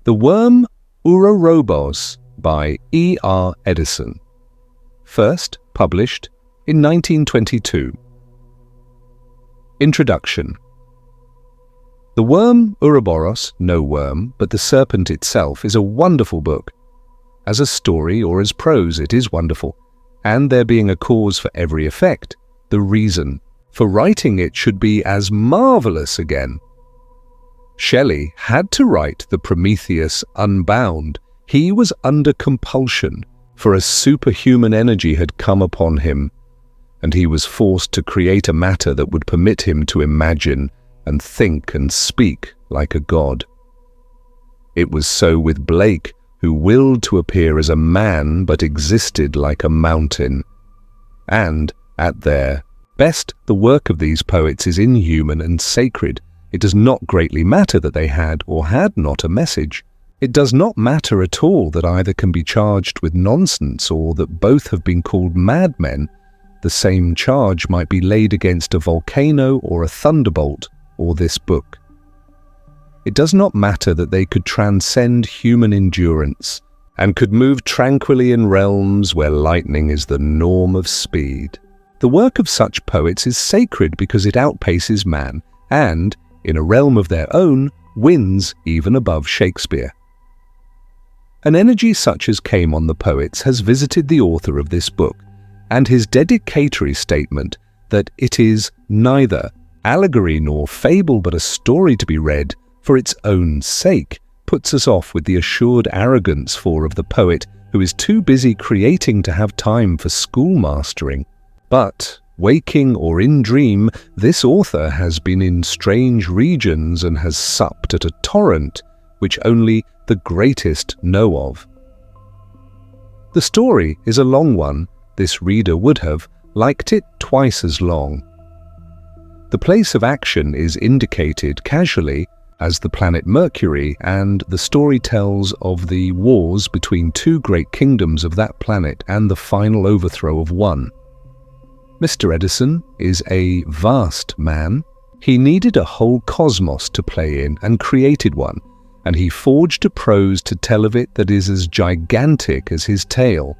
The Worm Ouroboros by E.R. Eddison. First published in 1922. Introduction. The Worm Ouroboros, no worm, but the serpent itself, is a wonderful book. As a story or as prose it is wonderful, and there being a cause for every effect, the reason for writing it should be as marvellous again. Shelley had to write the Prometheus Unbound. He was under compulsion, for a superhuman energy had come upon him, and he was forced to create a matter that would permit him to imagine and think and speak like a god. It was so with Blake, who willed to appear as a man but existed like a mountain. And, at their best, the work of these poets is inhuman and sacred. It does not greatly matter that they had or had not a message. It does not matter at all that either can be charged with nonsense or that both have been called madmen. The same charge might be laid against a volcano or a thunderbolt or this book. It does not matter that they could transcend human endurance and could move tranquilly in realms where lightning is the norm of speed. The work of such poets is sacred because it outpaces man and, in a realm of their own, wins even above Shakespeare. An energy such as came on the poets has visited the author of this book, and his dedicatory statement that it is neither allegory nor fable but a story to be read for its own sake puts us off with the assured arrogance of the poet who is too busy creating to have time for schoolmastering. But, waking or in dream, this author has been in strange regions and has supped at a torrent which only the greatest know of. The story is a long one. This reader would have liked it twice as long. The place of action is indicated casually as the planet Mercury, and the story tells of the wars between two great kingdoms of that planet and the final overthrow of one. Mr. Eddison is a vast man. He needed a whole cosmos to play in and created one, and he forged a prose to tell of it that is as gigantic as his tale.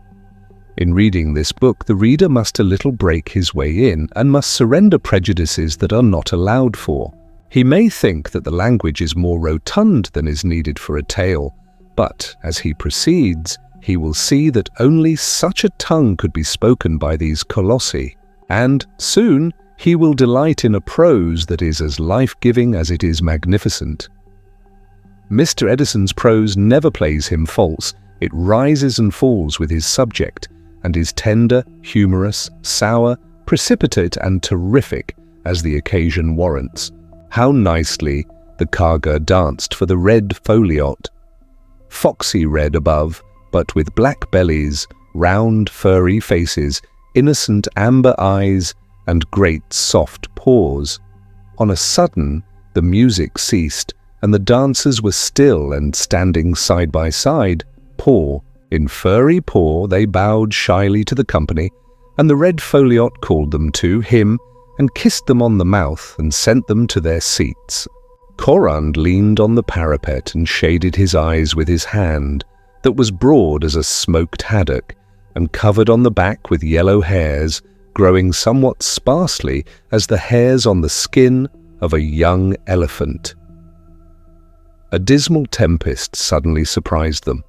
In reading this book, the reader must a little break his way in and must surrender prejudices that are not allowed for. He may think that the language is more rotund than is needed for a tale, but as he proceeds, he will see that only such a tongue could be spoken by these colossi, and soon he will delight in a prose that is as life-giving as it is magnificent. Mr. Eddison's prose never plays him false. It rises and falls with his subject, and is tender, humorous, sour, precipitate, and terrific as the occasion warrants. How nicely the carga danced for the red foliot, foxy red above, but with black bellies, round furry faces, innocent amber eyes, and great soft paws. On a sudden, the music ceased, and the dancers were still and standing side by side, paw in furry paw. They bowed shyly to the company, and the red foliot called them to him and kissed them on the mouth and sent them to their seats. Corand leaned on the parapet and shaded his eyes with his hand, that was broad as a smoked haddock, and covered on the back with yellow hairs, growing somewhat sparsely as the hairs on the skin of a young elephant. A dismal tempest suddenly surprised them.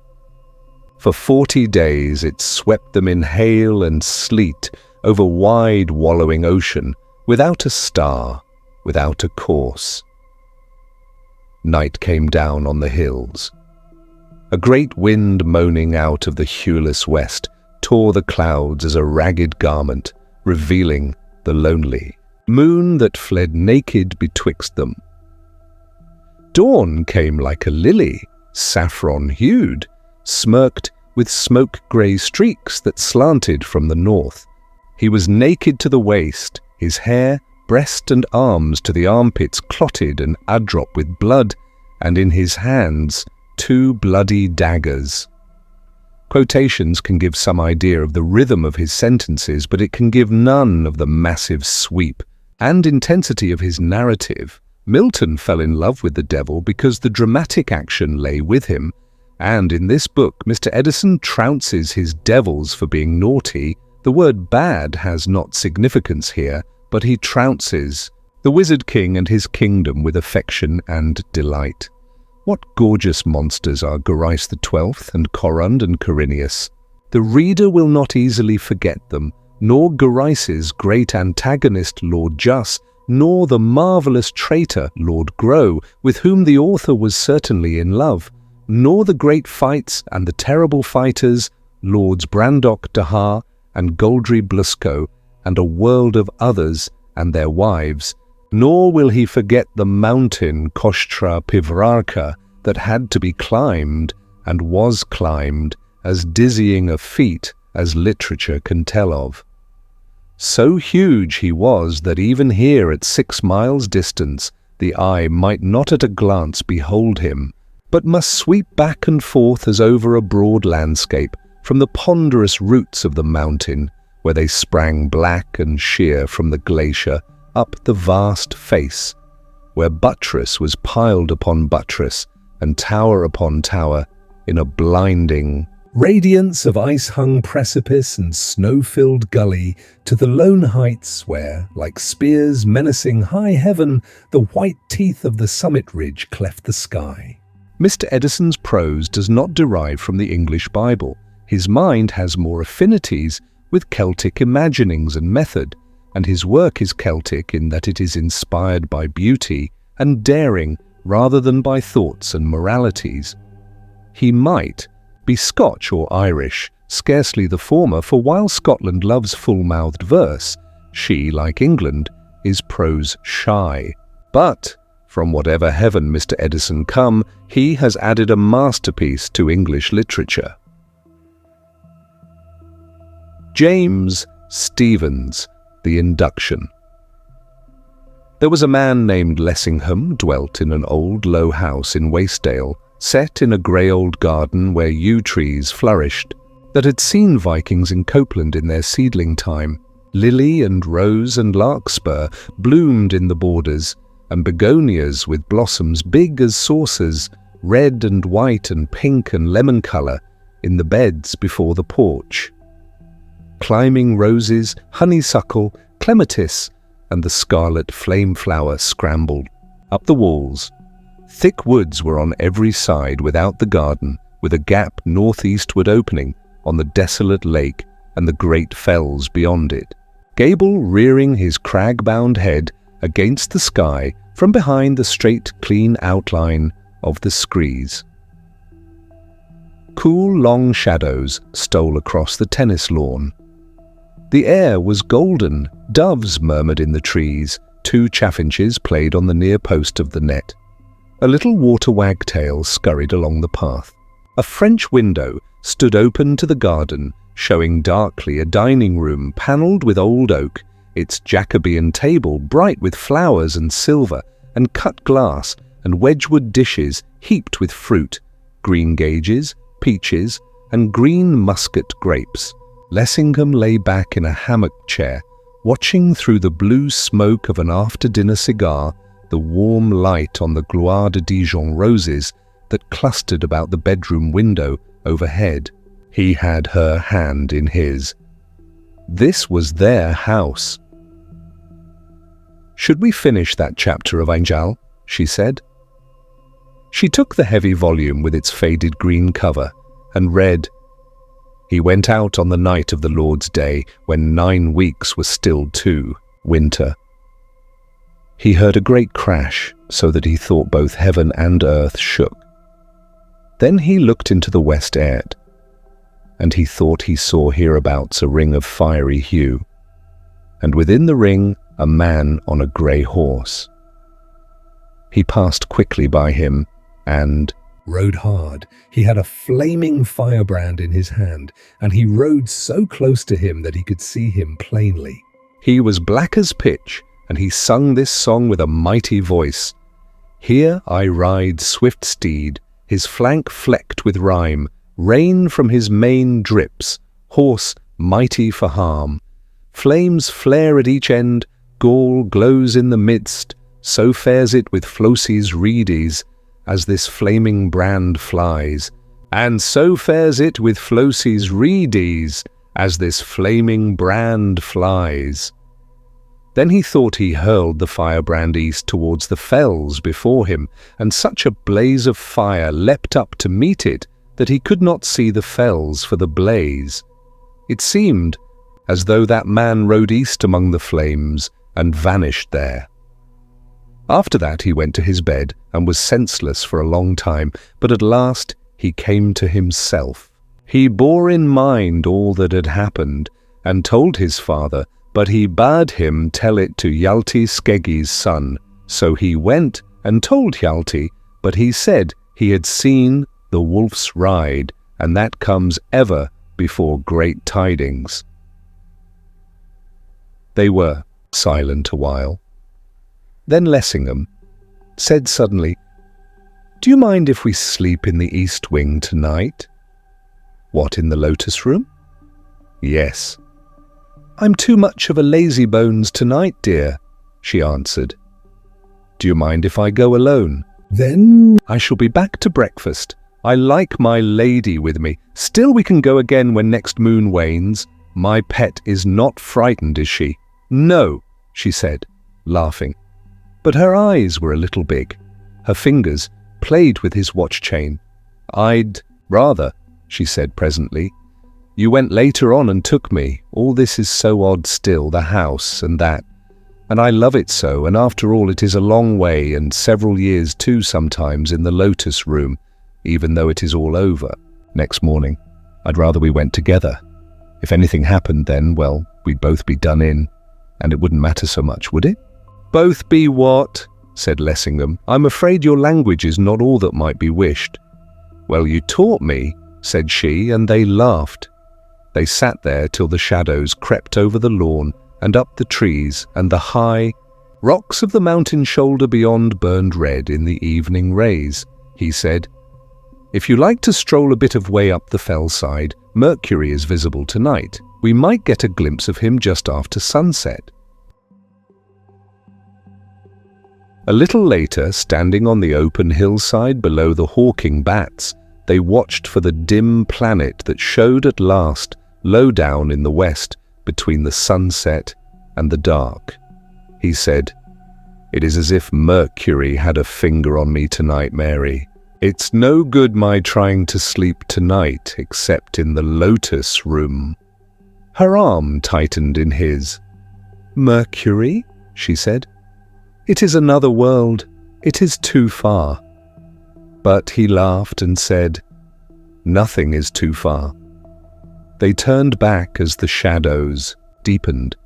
For 40 days it swept them in hail and sleet over wide wallowing ocean, without a star, without a course. Night came down on the hills. A great wind moaning out of the hueless west tore the clouds as a ragged garment, revealing the lonely moon that fled naked betwixt them. Dawn came like a lily, saffron-hued, smirked with smoke-grey streaks that slanted from the north. He was naked to the waist, his hair, breast and arms to the armpits clotted and adrop with blood, and in his hands 2 bloody daggers. Quotations can give some idea of the rhythm of his sentences, but it can give none of the massive sweep and intensity of his narrative. Milton fell in love with the devil because the dramatic action lay with him, and in this book Mr. Eddison trounces his devils for being naughty. The word bad has not significance here, but he trounces the Wizard King and his kingdom with affection and delight. What gorgeous monsters are Gorice XII and Corund and Corineus! The reader will not easily forget them, nor Gorice's great antagonist Lord Juss, nor the marvellous traitor Lord Grow, with whom the author was certainly in love, nor the great fights and the terrible fighters, Lords Brandoch Daha and Goldry Bluszco, and a world of others and their wives, nor will he forget the mountain Koshtra Pivrarka that had to be climbed and was climbed, as dizzying a feat as literature can tell of. So huge he was that even here at 6 miles distance the eye might not at a glance behold him, but must sweep back and forth as over a broad landscape from the ponderous roots of the mountain, where they sprang black and sheer from the glacier up the vast face, where buttress was piled upon buttress and tower upon tower in a blinding radiance of ice-hung precipice and snow-filled gully, to the lone heights where, like spears menacing high heaven, the white teeth of the summit ridge cleft the sky. Mr. Eddison's prose does not derive from the English Bible. His mind has more affinities with Celtic imaginings and method, and his work is Celtic in that it is inspired by beauty and daring rather than by thoughts and moralities. He might be Scotch or Irish, scarcely the former, for while Scotland loves full-mouthed verse, she, like England, is prose shy. But from whatever heaven Mr. Eddison come, he has added a masterpiece to English literature. James Stephens, The Induction. There was a man named Lessingham dwelt in an old low house in Wasteale, set in a grey old garden where yew trees flourished, that had seen Vikings in Copeland in their seedling time. Lily and rose and larkspur bloomed in the borders, and begonias with blossoms big as saucers, red and white and pink and lemon colour, in the beds before the porch. Climbing roses, honeysuckle, clematis, and the scarlet flame flower scrambled up the walls. Thick woods were on every side without the garden, with a gap northeastward opening on the desolate lake and the great fells beyond it. Gable rearing his crag-bound head against the sky from behind the straight, clean outline of the screes. Cool, long shadows stole across the tennis lawn. The air was golden, doves murmured in the trees, 2 chaffinches played on the near post of the net. A little water wagtail scurried along the path. A French window stood open to the garden, showing darkly a dining room panelled with old oak, its Jacobean table bright with flowers and silver, and cut glass and Wedgwood dishes heaped with fruit, greengages, peaches, and green muscat grapes. Lessingham lay back in a hammock chair, watching through the blue smoke of an after-dinner cigar the warm light on the Gloire de Dijon roses that clustered about the bedroom window overhead. He had her hand in his. This was their house. "Should we finish that chapter of Angel?" she said. She took the heavy volume with its faded green cover and read, "He went out on the night of the Lord's day, when 9 weeks were still 2, winter. He heard a great crash, so that he thought both heaven and earth shook. Then he looked into the west airt, and he thought he saw hereabouts a ring of fiery hue, and within the ring a man on a grey horse. He passed quickly by him, and rode hard. He had a flaming firebrand in his hand, and he rode so close to him that he could see him plainly. He was black as pitch, and he sung this song with a mighty voice. Here I ride swift steed, his flank flecked with rime, rain from his mane drips, horse mighty for harm. Flames flare at each end, gall glows in the midst, So fares it with Flosie's reedies, as this flaming brand flies. And so fares it with Flosie's reedies, as this flaming brand flies. Then he thought he hurled the firebrand east towards the fells before him, and such a blaze of fire leapt up to meet it that he could not see the fells for the blaze. It seemed as though that man rode east among the flames and vanished there. After that he went to his bed and was senseless for a long time, but at last he came to himself. He bore in mind all that had happened and told his father, but he bade him tell it to Hjalti Skeggi's son. So he went and told Hjalti, but he said he had seen the wolf's ride, and that comes ever before great tidings. They were silent a while. Then Lessingham said suddenly, "Do you mind if we sleep in the east wing tonight?" "What, in the lotus room?" "Yes." "I'm too much of a lazybones tonight, dear," she answered. "Do you mind if I go alone?" "Then I shall be back to breakfast. I like my lady with me. Still we can go again when next moon wanes. My pet is not frightened, is she?" "No," she said, laughing. But her eyes were a little big. Her fingers played with his watch chain. "I'd rather," she said presently. "You went later on and took me. All this is so odd still, the house and that. And I love it so, and after all it is a long way, and several years too sometimes in the lotus room, even though it is all over. Next morning, I'd rather we went together. If anything happened then, well, we'd both be done in, and it wouldn't matter so much, would it?" "Both be what?" said Lessingham. "I'm afraid your language is not all that might be wished." "Well, you taught me," said she, and they laughed. They sat there till the shadows crept over the lawn and up the trees, and the high rocks of the mountain shoulder beyond burned red in the evening rays. He said, "If you like to stroll a bit of way up the fell side, Mercury is visible tonight. We might get a glimpse of him just after sunset." A little later, standing on the open hillside below the hawking bats, they watched for the dim planet that showed at last low down in the west between the sunset and the dark. He said, "It is as if Mercury had a finger on me tonight, Mary. It's no good my trying to sleep tonight except in the lotus room." Her arm tightened in his. "Mercury?" she said. "It is another world. It is too far." But he laughed and said, "Nothing is too far." They turned back as the shadows deepened.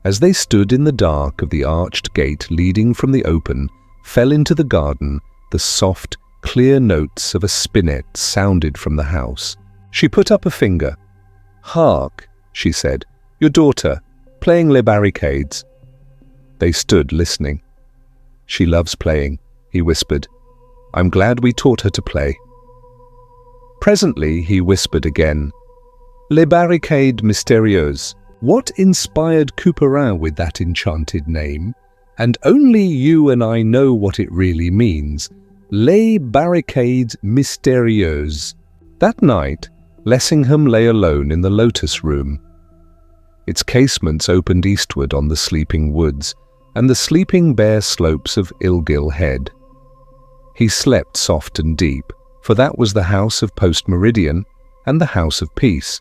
As they stood in the dark of the arched gate leading from the open, fell into the garden, the soft, clear notes of a spinet sounded from the house. She put up a finger. "Hark," she said, "your daughter, playing Les Barricades." They stood listening. "She loves playing," he whispered. "I'm glad we taught her to play." Presently he whispered again, "Les Barricades Mystérieuses. What inspired Couperin with that enchanted name? And only you and I know what it really means. Les Barricades Mystérieuses." That night, Lessingham lay alone in the lotus room. Its casements opened eastward on the sleeping woods and the sleeping bare slopes of Ilgill Head. He slept soft and deep, for that was the house of post-meridian and the house of peace.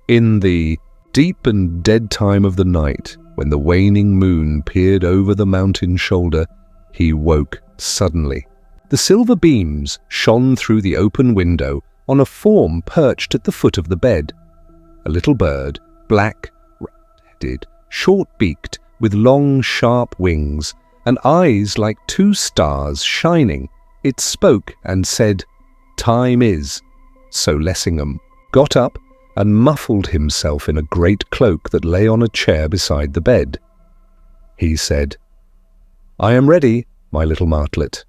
In the deep and dead time of the night, when the waning moon peered over the mountain shoulder, he woke suddenly. The silver beams shone through the open window on a form perched at the foot of the bed. A little bird, black, round-headed, short-beaked, with long, sharp wings, and eyes like two stars shining. It spoke and said, "Time is." So Lessingham got up and muffled himself in a great cloak that lay on a chair beside the bed. He said, "I am ready, my little martlet."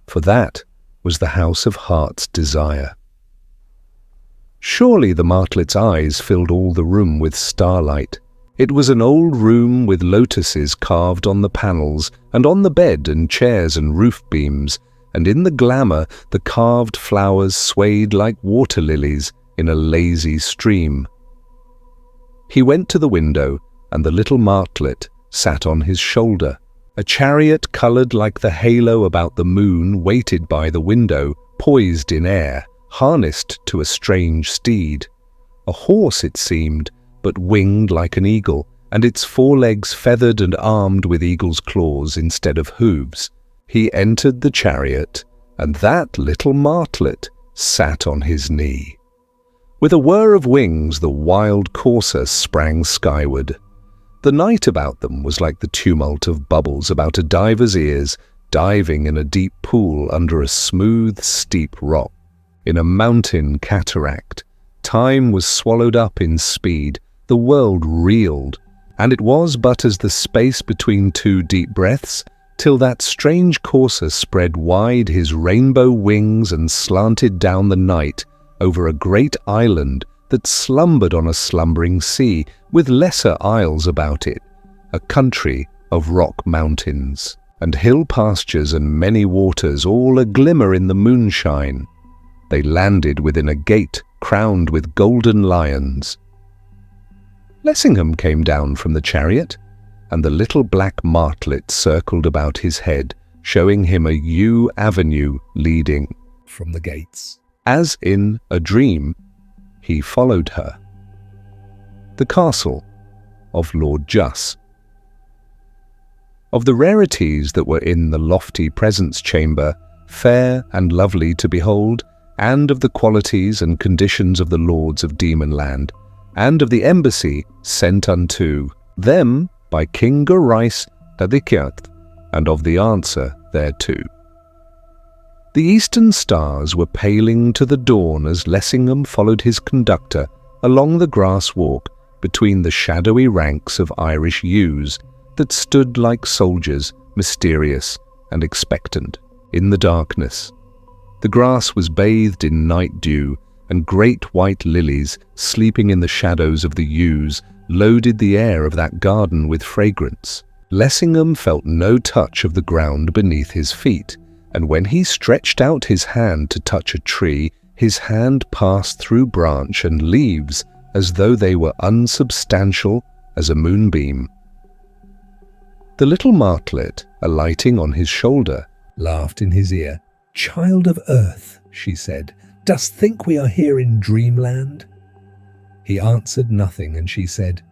For that was the house of Heart's Desire. Surely the martlet's eyes filled all the room with starlight. It was an old room with lotuses carved on the panels and on the bed and chairs and roof beams, and in the glamour the carved flowers swayed like water lilies in a lazy stream. He went to the window, and the little martlet sat on his shoulder. A chariot coloured like the halo about the moon waited by the window, poised in air, harnessed to a strange steed. A horse it seemed, but winged like an eagle, and its forelegs feathered and armed with eagle's claws instead of hooves. He entered the chariot, and that little martlet sat on his knee. With a whir of wings the wild courser sprang skyward. The night about them was like the tumult of bubbles about a diver's ears diving in a deep pool under a smooth, steep rock. In a mountain cataract, time was swallowed up in speed, the world reeled, and it was but as the space between two deep breaths, till that strange courser spread wide his rainbow wings and slanted down the night over a great island that slumbered on a slumbering sea with lesser isles about it, a country of rock mountains, and hill pastures and many waters all a-glimmer in the moonshine. They landed within a gate crowned with golden lions. Lessingham came down from the chariot, and the little black martlet circled about his head, showing him a yew avenue leading from the gates. As in a dream, he followed her. The castle of Lord Juss. Of the rarities that were in the lofty presence chamber, fair and lovely to behold, and of the qualities and conditions of the lords of Demonland, and of the embassy sent unto them by King Gorice, and of the answer thereto. The eastern stars were paling to the dawn as Lessingham followed his conductor along the grass walk between the shadowy ranks of Irish yews that stood like soldiers, mysterious and expectant, in the darkness. The grass was bathed in night dew, and great white lilies, sleeping in the shadows of the yews, loaded the air of that garden with fragrance. Lessingham felt no touch of the ground beneath his feet, and when he stretched out his hand to touch a tree, his hand passed through branch and leaves as though they were unsubstantial as a moonbeam. The little martlet, alighting on his shoulder, laughed in his ear. "Child of earth," she said, "dost think we are here in dreamland?" He answered nothing, and she said,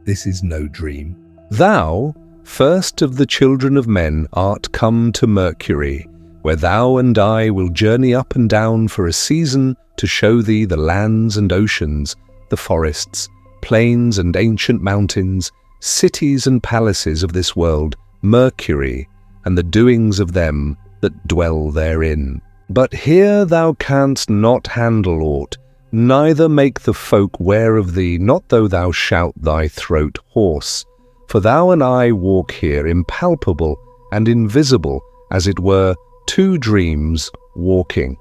"This is no dream. Thou, first of the children of men, art come to Mercury, where thou and I will journey up and down for a season to show thee the lands and oceans, the forests, plains and ancient mountains, cities and palaces of this world, Mercury, and the doings of them that dwell therein. But here thou canst not handle aught, neither make the folk ware of thee, not though thou shout thy throat hoarse. For thou and I walk here impalpable and invisible, as it were two dreams walking."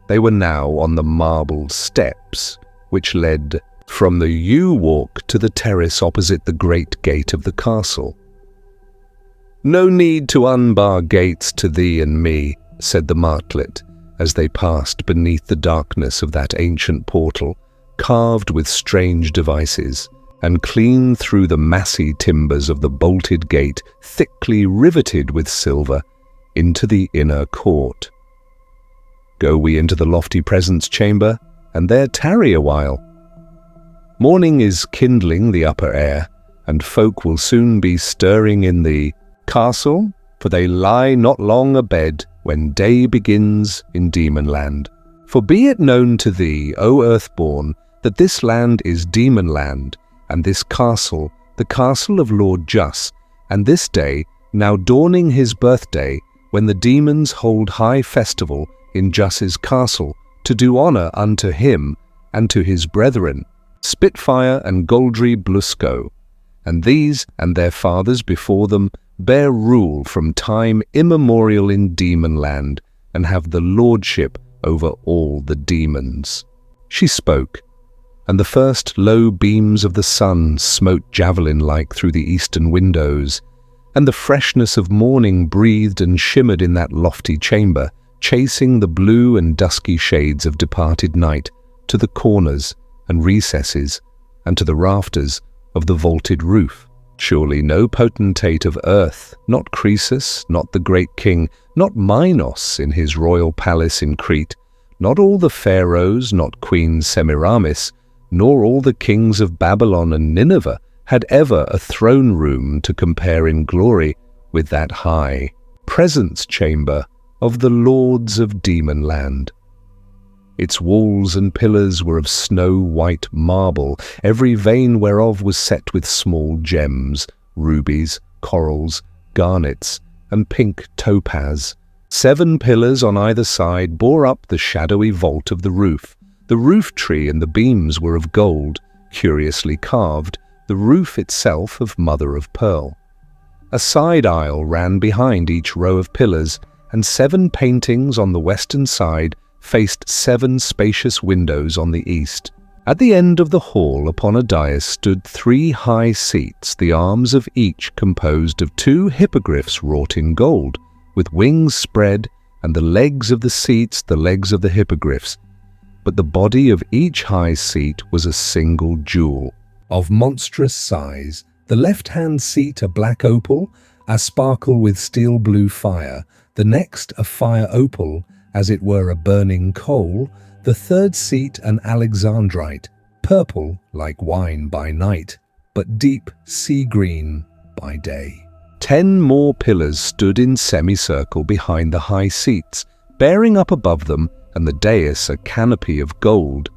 They were now on the marble steps, which led from the yew walk to the terrace opposite the great gate of the castle. "No need to unbar gates to thee and me," said the martlet, as they passed beneath the darkness of that ancient portal, carved with strange devices, and clean through the massy timbers of the bolted gate, thickly riveted with silver, into the inner court. "Go we into the lofty presence chamber, and there tarry a while. Morning is kindling the upper air, and folk will soon be stirring in the castle, for they lie not long abed when day begins in Demonland. For be it known to thee, O Earthborn, that this land is Demonland, and this castle, the castle of Lord Juss, and this day, now dawning his birthday, when the demons hold high festival in Juss's castle, to do honour unto him and to his brethren, Spitfire and Goldry Bluszco, and these and their fathers before them bear rule from time immemorial in Demonland, and have the lordship over all the demons." She spoke, and the first low beams of the sun smote javelin-like through the eastern windows, and the freshness of morning breathed and shimmered in that lofty chamber, chasing the blue and dusky shades of departed night to the corners and recesses and to the rafters of the vaulted roof. Surely no potentate of earth, not Croesus, not the great king, not Minos in his royal palace in Crete, not all the pharaohs, not Queen Semiramis, nor all the kings of Babylon and Nineveh had ever a throne room to compare in glory with that high presence chamber of the lords of Demonland. Its walls and pillars were of snow-white marble, every vein whereof was set with small gems, rubies, corals, garnets, and pink topaz. 7 pillars on either side bore up the shadowy vault of the roof. The roof tree and the beams were of gold, curiously carved, the roof itself of mother of pearl. A side aisle ran behind each row of pillars, and 7 paintings on the western side faced 7 spacious windows on the east. At the end of the hall upon a dais stood 3 high seats, the arms of each composed of 2 hippogriffs wrought in gold, with wings spread, and the legs of the seats the legs of the hippogriffs. But the body of each high seat was a single jewel, of monstrous size, the left-hand seat a black opal, a sparkle with steel blue fire, the next a fire opal, as it were a burning coal, the third seat an alexandrite, purple like wine by night, but deep sea green by day. 10 more pillars stood in semicircle behind the high seats, bearing up above them and the dais a canopy of gold.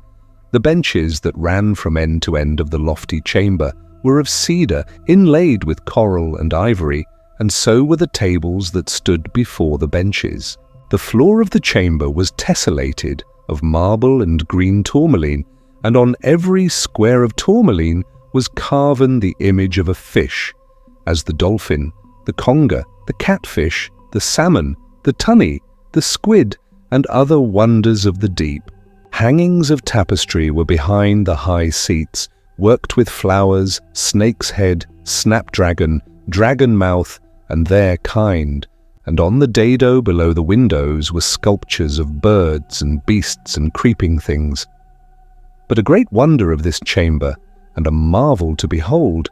The benches that ran from end to end of the lofty chamber were of cedar inlaid with coral and ivory, and so were the tables that stood before the benches. The floor of the chamber was tessellated of marble and green tourmaline, and on every square of tourmaline was carven the image of a fish, as the dolphin, the conger, the catfish, the salmon, the tunny, the squid, and other wonders of the deep. Hangings of tapestry were behind the high seats, worked with flowers, snake's head, snapdragon, dragon mouth, and their kind, and on the dado below the windows were sculptures of birds and beasts and creeping things. But a great wonder of this chamber, and a marvel to behold,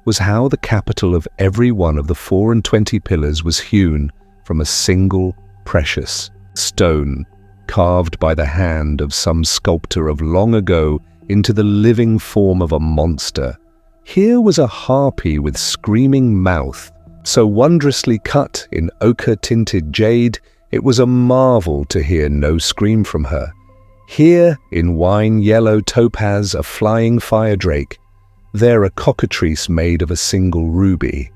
was how the capital of every one of the 24 pillars was hewn from a single precious stone, carved by the hand of some sculptor of long ago into the living form of a monster. Here was a harpy with screaming mouth, so wondrously cut in ochre-tinted jade, it was a marvel to hear no scream from her. Here, in wine-yellow topaz, a flying fire-drake. There a cockatrice made of a single ruby.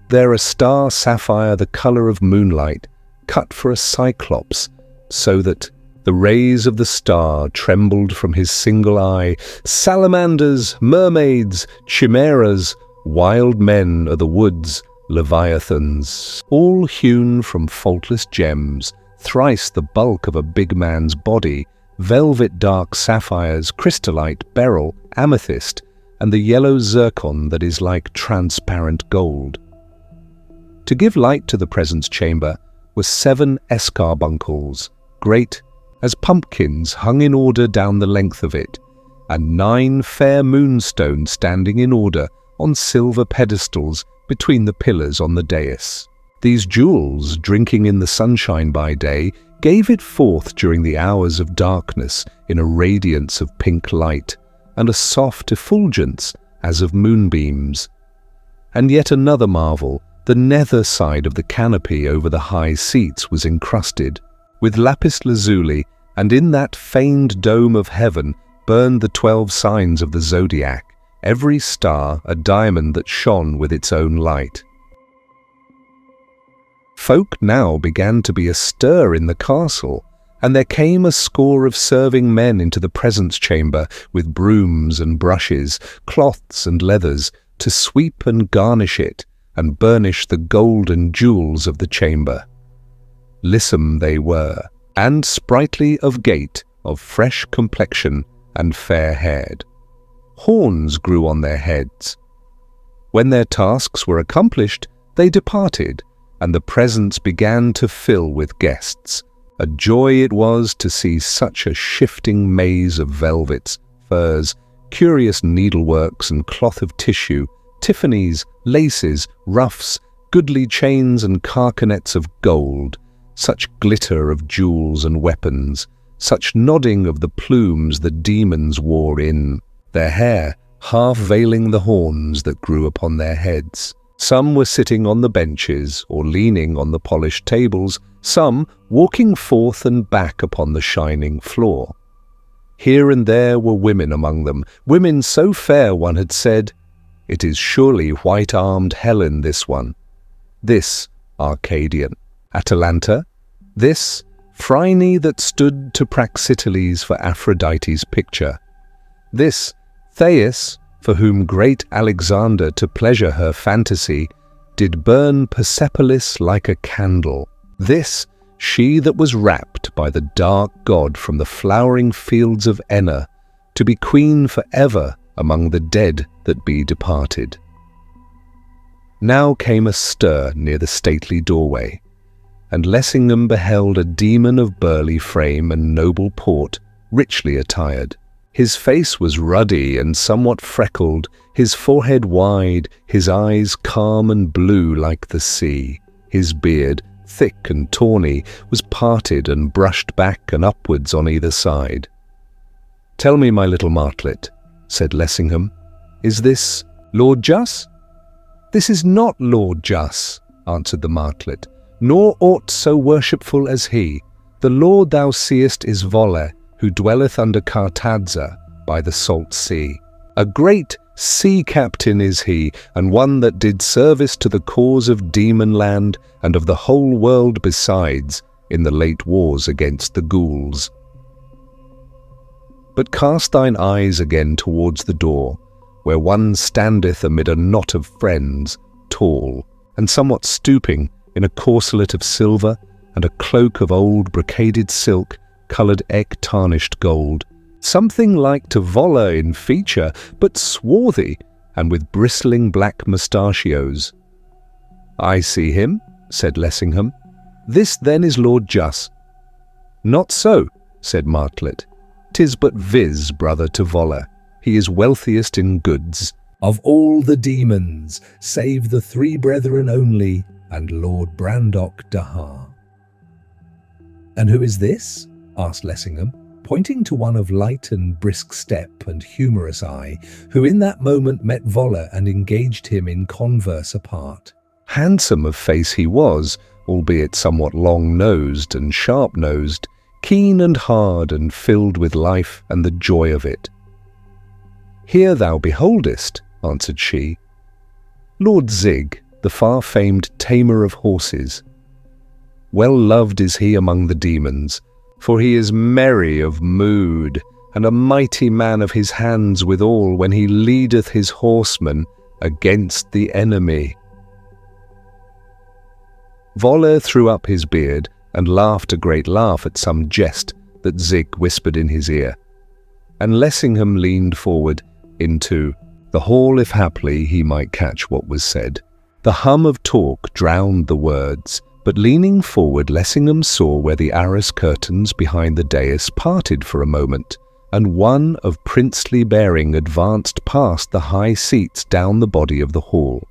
There a star sapphire the colour of moonlight, cut for a cyclops, so that the rays of the star trembled from his single eye. Salamanders, mermaids, chimeras, wild men of the woods, leviathans, all hewn from faultless gems, thrice the bulk of a big man's body, velvet dark sapphires, crystallite, beryl, amethyst, and the yellow zircon that is like transparent gold. To give light to the presence chamber were 7 escarbuncles, great as pumpkins hung in order down the length of it, and 9 fair moonstones standing in order on silver pedestals between the pillars on the dais. These jewels, drinking in the sunshine by day, gave it forth during the hours of darkness in a radiance of pink light, and a soft effulgence as of moonbeams. And yet another marvel, the nether side of the canopy over the high seats was encrusted with lapis lazuli, and in that feigned dome of heaven burned the 12 signs of the zodiac, every star a diamond that shone with its own light. Folk now began to be astir in the castle, and there came a score of serving men into the presence chamber with brooms and brushes, cloths and leathers, to sweep and garnish it, and burnish the gold and jewels of the chamber. Lissome they were, and sprightly of gait, of fresh complexion, and fair-haired. horns grew on their heads. When their tasks were accomplished, they departed, and the presence began to fill with guests. A joy it was to see such a shifting maze of velvets, furs, curious needleworks and cloth of tissue, tiffanies, laces, ruffs, goodly chains and carcanets of gold, such glitter of jewels and weapons, such nodding of the plumes the demons wore in their hair, half veiling the horns that grew upon their heads. Some were sitting on the benches or leaning on the polished tables, some walking forth and back upon the shining floor. Here and there were women among them, women so fair one had said, "It is surely white-armed Helen, this one." This Arcadian. Atalanta. This Phryne that stood to Praxiteles for Aphrodite's picture. This Thais, for whom great Alexander, to pleasure her fantasy, did burn Persepolis like a candle. This she that was rapt by the dark god from the flowering fields of Enna, to be queen for ever among the dead that be departed. Now came a stir near the stately doorway, and Lessingham beheld a demon of burly frame and noble port, richly attired. His face was ruddy and somewhat freckled, his forehead wide, his eyes calm and blue like the sea. His beard, thick and tawny, was parted and brushed back and upwards on either side. "Tell me, my little martlet," said Lessingham, "is this Lord Juss?" "This is not Lord Juss," answered the martlet, "nor aught so worshipful as he. The lord thou seest is Volle, who dwelleth under Cartadza by the salt sea. A great sea captain is he, and one that did service to the cause of Demonland and of the whole world besides in the late wars against the ghouls. But cast thine eyes again towards the door, where one standeth amid a knot of friends, tall, and somewhat stooping, in a corselet of silver, and a cloak of old brocaded silk, coloured tarnished gold, something like to Volla in feature, but swarthy, and with bristling black mustachios." "I see him," said Lessingham. "This then is Lord Juss." "Not so," said Martlet. "'Tis but Viz, brother to Volla. He is wealthiest in goods of all the demons, save the three brethren only, and Lord Brandoch Daha." "And who is this?" asked Lessingham, pointing to one of light and brisk step and humorous eye, who in that moment met Volla and engaged him in converse apart. Handsome of face he was, albeit somewhat long-nosed and sharp-nosed, keen and hard and filled with life and the joy of it. "Here thou beholdest," answered she, "Lord Zig, the far-famed tamer of horses. Well loved is he among the demons, for he is merry of mood, and a mighty man of his hands withal when he leadeth his horsemen against the enemy." Voller threw up his beard and laughed a great laugh at some jest that Zig whispered in his ear, and Lessingham leaned forward into the hall if haply he might catch what was said. The hum of talk drowned the words, but leaning forward Lessingham saw where the arras curtains behind the dais parted for a moment, and one of princely bearing advanced past the high seats down the body of the hall.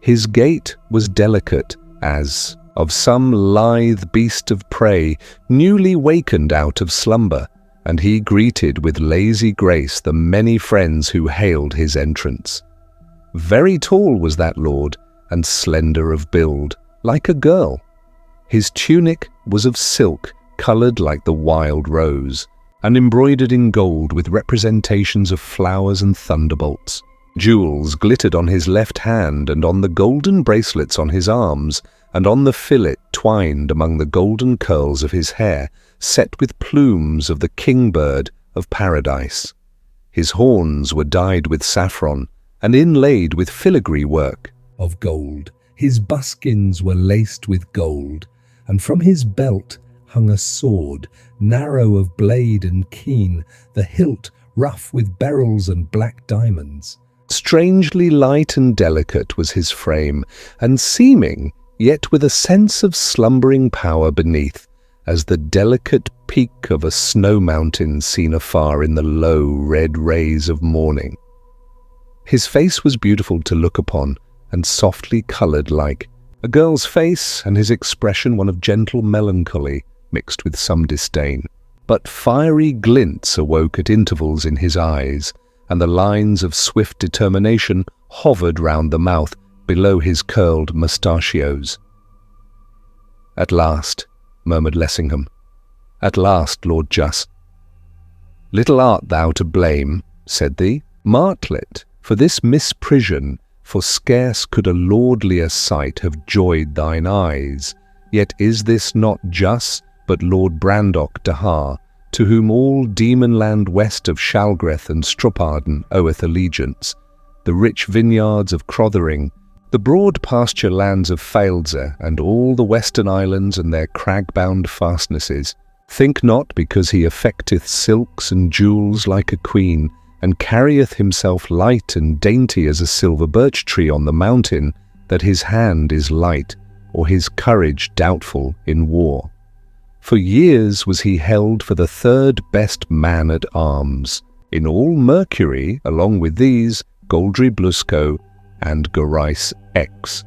His gait was delicate, as of some lithe beast of prey newly wakened out of slumber, and he greeted with lazy grace the many friends who hailed his entrance. Very tall was that lord, and slender of build, like a girl. His tunic was of silk, coloured like the wild rose, and embroidered in gold with representations of flowers and thunderbolts. Jewels glittered on his left hand and on the golden bracelets on his arms, and on the fillet twined among the golden curls of his hair, set with plumes of the kingbird of paradise. His horns were dyed with saffron, and inlaid with filigree work of gold. His buskins were laced with gold, and from his belt hung a sword, narrow of blade and keen, the hilt rough with beryls and black diamonds. Strangely light and delicate was his frame, and seeming, yet with a sense of slumbering power beneath, as the delicate peak of a snow mountain seen afar in the low red rays of morning. His face was beautiful to look upon, and softly coloured like a girl's face, and his expression one of gentle melancholy mixed with some disdain. But fiery glints awoke at intervals in his eyes, and the lines of swift determination hovered round the mouth below his curled mustachios. "At last," murmured Lessingham. "At last, Lord Juss." "Little art thou to blame," said the martlet, "for this misprision, for scarce could a lordlier sight have joyed thine eyes. Yet is this not Juss, but Lord Brandoch Daha, to whom all Demonland west of Shalgreth and Struparden oweth allegiance, the rich vineyards of Crothering, the broad pasture lands of Faildse, and all the western islands and their crag-bound fastnesses. Think not, because he affecteth silks and jewels like a queen, and carrieth himself light and dainty as a silver birch tree on the mountain, that his hand is light, or his courage doubtful in war. For years was he held for the third best man at arms. In all Mercury, along with these, Goldry Bluszco and Gorice X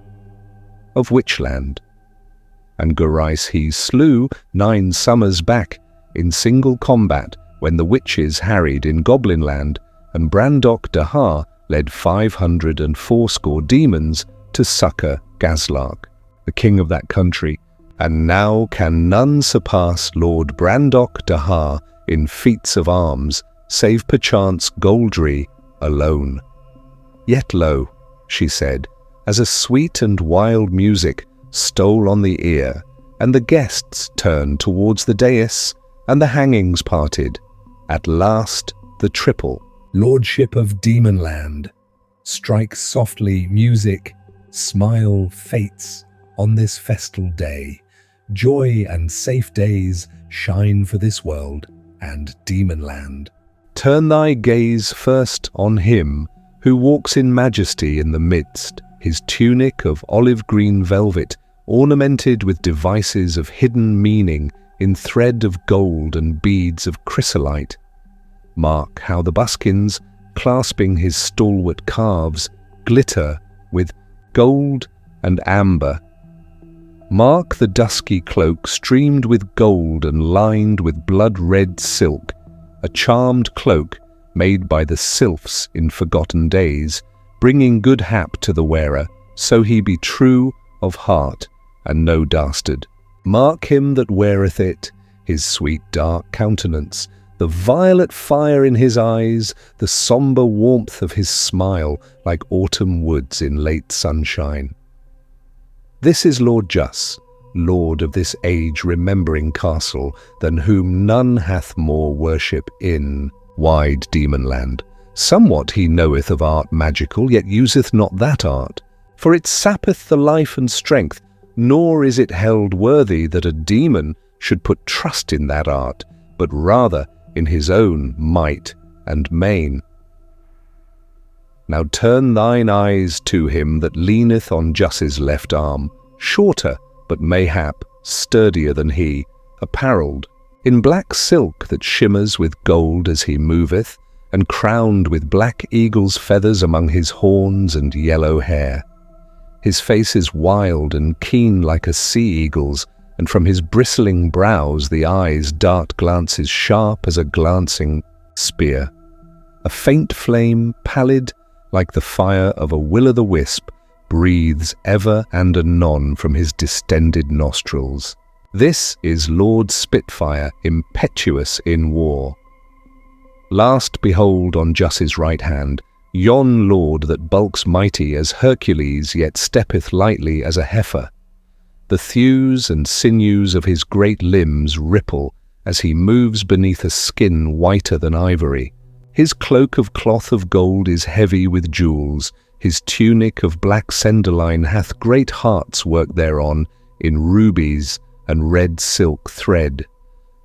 of Witchland. And Gorice he slew 9 summers back in single combat when the witches harried in Goblinland, and Brandoch Daha led 580 demons to succour Gaslark, the king of that country. And now can none surpass Lord Brandoch Daha in feats of arms, save perchance Goldry alone. Yet lo, she said, as a sweet and wild music stole on the ear, and the guests turned towards the dais, and the hangings parted, at last the triple lordship of Demonland strike softly music, smile fates on this festal day. Joy and safe days shine for this world and Demonland. Turn thy gaze first on him who walks in majesty in the midst, his tunic of olive-green velvet, ornamented with devices of hidden meaning in thread of gold and beads of chrysolite. Mark how the buskins, clasping his stalwart calves, glitter with gold and amber. Mark the dusky cloak streamed with gold and lined with blood-red silk, a charmed cloak made by the sylphs in forgotten days, bringing good hap to the wearer, so he be true of heart and no dastard. Mark him that weareth it, his sweet dark countenance, the violet fire in his eyes, the sombre warmth of his smile, like autumn woods in late sunshine. This is Lord Juss, lord of this age-remembering castle, than whom none hath more worship in wide Demonland. Somewhat he knoweth of art magical, yet useth not that art, for it sappeth the life and strength, nor is it held worthy that a demon should put trust in that art, but rather in his own might and main. Now turn thine eyes to him that leaneth on Juss's left arm, shorter, but mayhap sturdier than he, apparelled in black silk that shimmers with gold as he moveth, and crowned with black eagle's feathers among his horns and yellow hair. His face is wild and keen like a sea-eagle's, and from his bristling brows the eyes dart glances sharp as a glancing spear. A faint flame, pallid like the fire of a will-o'-the-wisp, breathes ever and anon from his distended nostrils. This is Lord Spitfire, impetuous in war. Last behold on Juss's right hand, yon lord that bulks mighty as Hercules, yet steppeth lightly as a heifer. The thews and sinews of his great limbs ripple as he moves beneath a skin whiter than ivory. His cloak of cloth of gold is heavy with jewels, his tunic of black senderline hath great hearts worked thereon in rubies and red silk thread.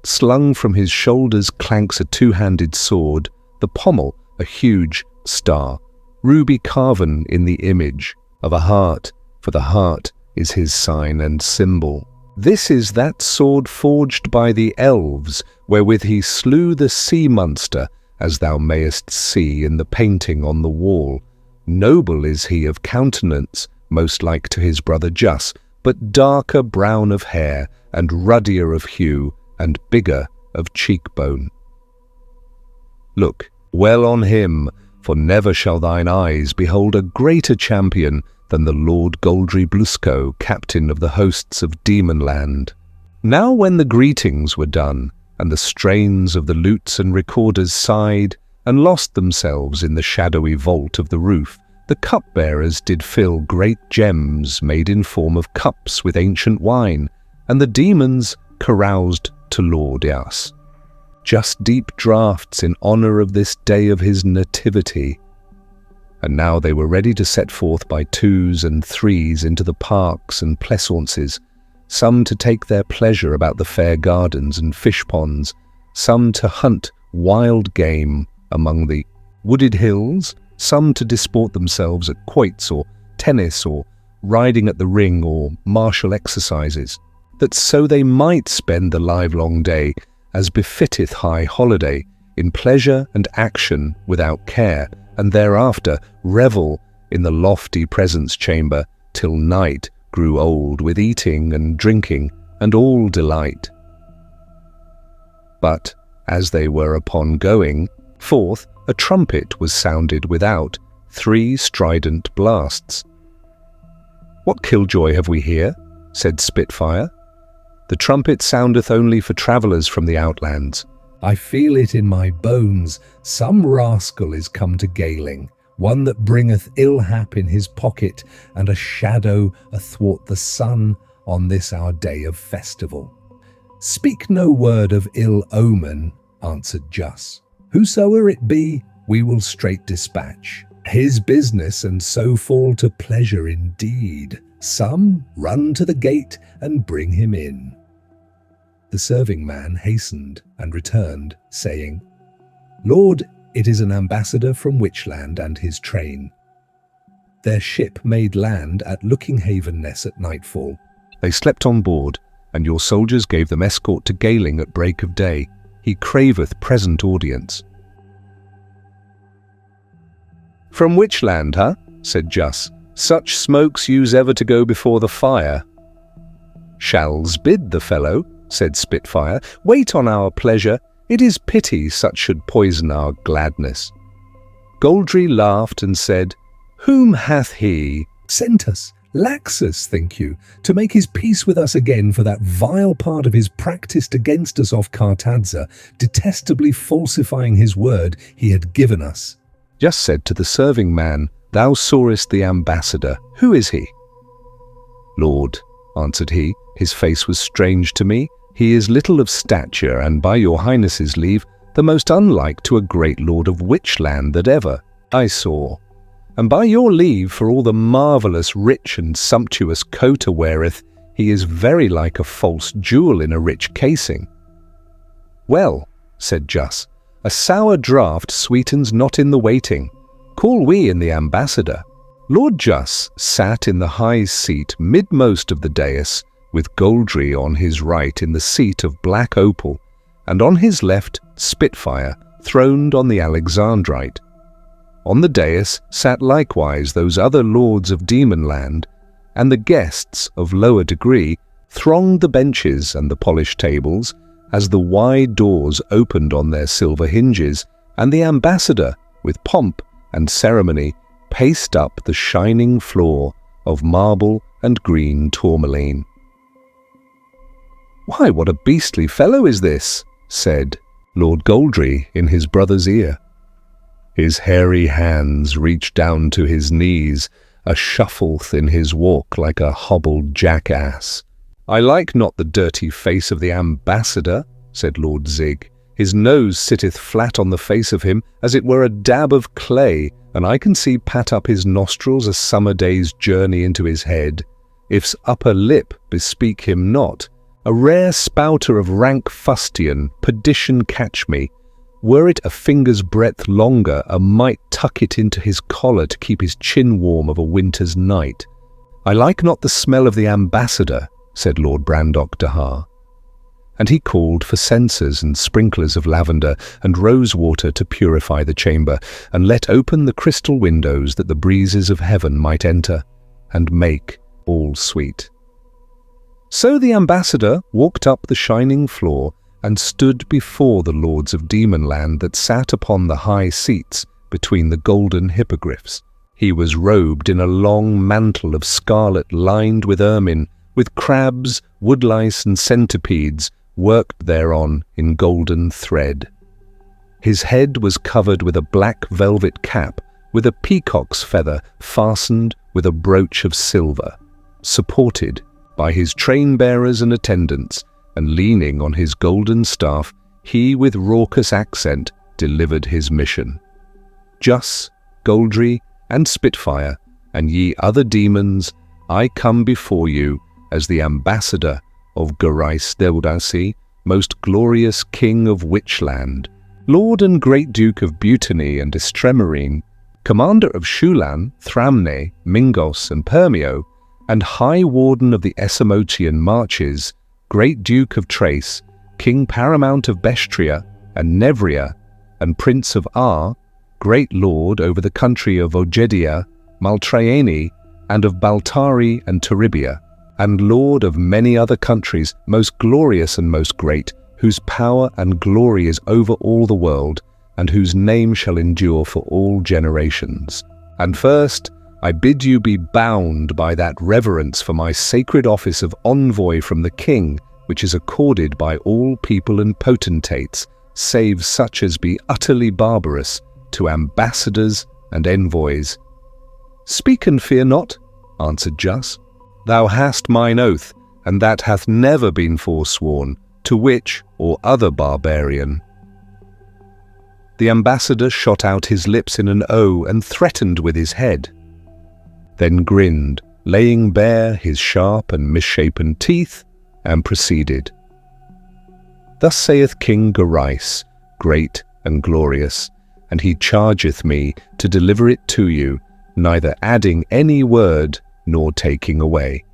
Slung from his shoulders clanks a two-handed sword, the pommel a huge star, ruby carven in the image of a heart, for the heart is his sign and symbol. This is that sword forged by the elves, wherewith he slew the sea monster, as thou mayest see in the painting on the wall. Noble is he of countenance, most like to his brother Juss, but darker brown of hair, and ruddier of hue, and bigger of cheekbone. Look well on him, for never shall thine eyes behold a greater champion than the Lord Goldry Bluszco, captain of the hosts of Demonland. Now when the greetings were done, and the strains of the lutes and recorders sighed, and lost themselves in the shadowy vault of the roof, the cupbearers did fill great gems made in form of cups with ancient wine, and the demons caroused to Lord Juss. Just deep draughts in honour of this day of his nativity. And now they were ready to set forth by twos and threes into the parks and pleasaunces, some to take their pleasure about the fair gardens and fish ponds, some to hunt wild game among the wooded hills, some to disport themselves at quoits or tennis or riding at the ring or martial exercises, that so they might spend the livelong day, as befitteth high holiday, in pleasure and action without care, and thereafter revel in the lofty presence chamber till night grew old with eating and drinking and all delight. But as they were upon going forth, a trumpet was sounded without, 3 strident blasts. "What killjoy have we here?" said Spitfire. "The trumpet soundeth only for travellers from the outlands. I feel it in my bones, some rascal is come to Galing, one that bringeth ill hap in his pocket, and a shadow athwart the sun on this our day of festival." "Speak no word of ill omen," answered Juss. "Whosoever it be, we will straight dispatch his business, and so fall to pleasure indeed. Some run to the gate and bring him in." The serving man hastened and returned, saying, "Lord, it is an ambassador from Witchland and his train." Their ship made land at Looking Havenness at nightfall. They slept on board, and your soldiers gave them escort to Galing at break of day. He craveth present audience. "From Witchland, huh?" said Juss. "Such smokes use ever to go before the fire." "Shall's bid the fellow," said Spitfire. "Wait on our pleasure. It is pity such should poison our gladness." Goldry laughed and said, "Whom hath he sent us? Laxus, think you, to make his peace with us again for that vile part of his practised against us off Cartadza, detestably falsifying his word he had given us?" Just said to the serving man, "Thou sawest the ambassador. Who is he?" "Lord," answered he, "his face was strange to me. He is little of stature, and by your highness's leave, the most unlike to a great lord of Witchland that ever I saw. And by your leave, for all the marvellous rich and sumptuous coat weareth, he is very like a false jewel in a rich casing." "Well," said Juss, "a sour draught sweetens not in the waiting. Call we in the ambassador." Lord Juss sat in the high seat midmost of the dais, with Goldry on his right in the seat of black opal, and on his left Spitfire, throned on the Alexandrite. On the dais sat likewise those other lords of Demonland, and the guests of lower degree thronged the benches and the polished tables, as the wide doors opened on their silver hinges, and the ambassador, with pomp and ceremony, paced up the shining floor of marble and green tourmaline. "Why, what a beastly fellow is this?" said Lord Goldry in his brother's ear. His hairy hands reached down to his knees, a shuffleth in his walk like a hobbled jackass. "I like not the dirty face of the ambassador," said Lord Zig. "His nose sitteth flat on the face of him, as it were a dab of clay, and I can see pat up his nostrils a summer day's journey into his head. If's upper lip bespeak him not, a rare spouter of rank fustian, perdition catch me. Were it a finger's breadth longer, I might tuck it into his collar to keep his chin warm of a winter's night. I like not the smell of the ambassador, said Lord Brandoch Daha. And he called for censers and sprinklers of lavender and rose water to purify the chamber, and let open the crystal windows that the breezes of heaven might enter, and make all sweet. So the ambassador walked up the shining floor and stood before the lords of Demonland that sat upon the high seats between the golden hippogriffs. He was robed in a long mantle of scarlet lined with ermine, with crabs, woodlice and centipedes worked thereon in golden thread. His head was covered with a black velvet cap with a peacock's feather fastened with a brooch of silver, supported by his train-bearers and attendants, and leaning on his golden staff, he with raucous accent delivered his mission. Juss, Goldry, and Spitfire, and ye other demons, I come before you as the ambassador of Gorice, most glorious king of Witchland, lord and great duke of Butany and Estremarine, commander of Shulan, Thramne, Mingos, and Permio, and high warden of the Esimotian marches, great duke of Trace, king paramount of Bestria and Nevria, and prince of Ar, great lord over the country of Ogedia, Maltraeni, and of Baltari and Taribia, and lord of many other countries, most glorious and most great, whose power and glory is over all the world, and whose name shall endure for all generations. And first, I bid you be bound by that reverence for my sacred office of envoy from the king, which is accorded by all people and potentates, save such as be utterly barbarous, to ambassadors and envoys. Speak and fear not, answered Juss. Thou hast mine oath, and that hath never been forsworn, to witch or other barbarian. The ambassador shot out his lips in an O and threatened with his head, then grinned, laying bare his sharp and misshapen teeth, and proceeded. Thus saith King Gorice, great and glorious, and he chargeth me to deliver it to you, neither adding any word nor taking away.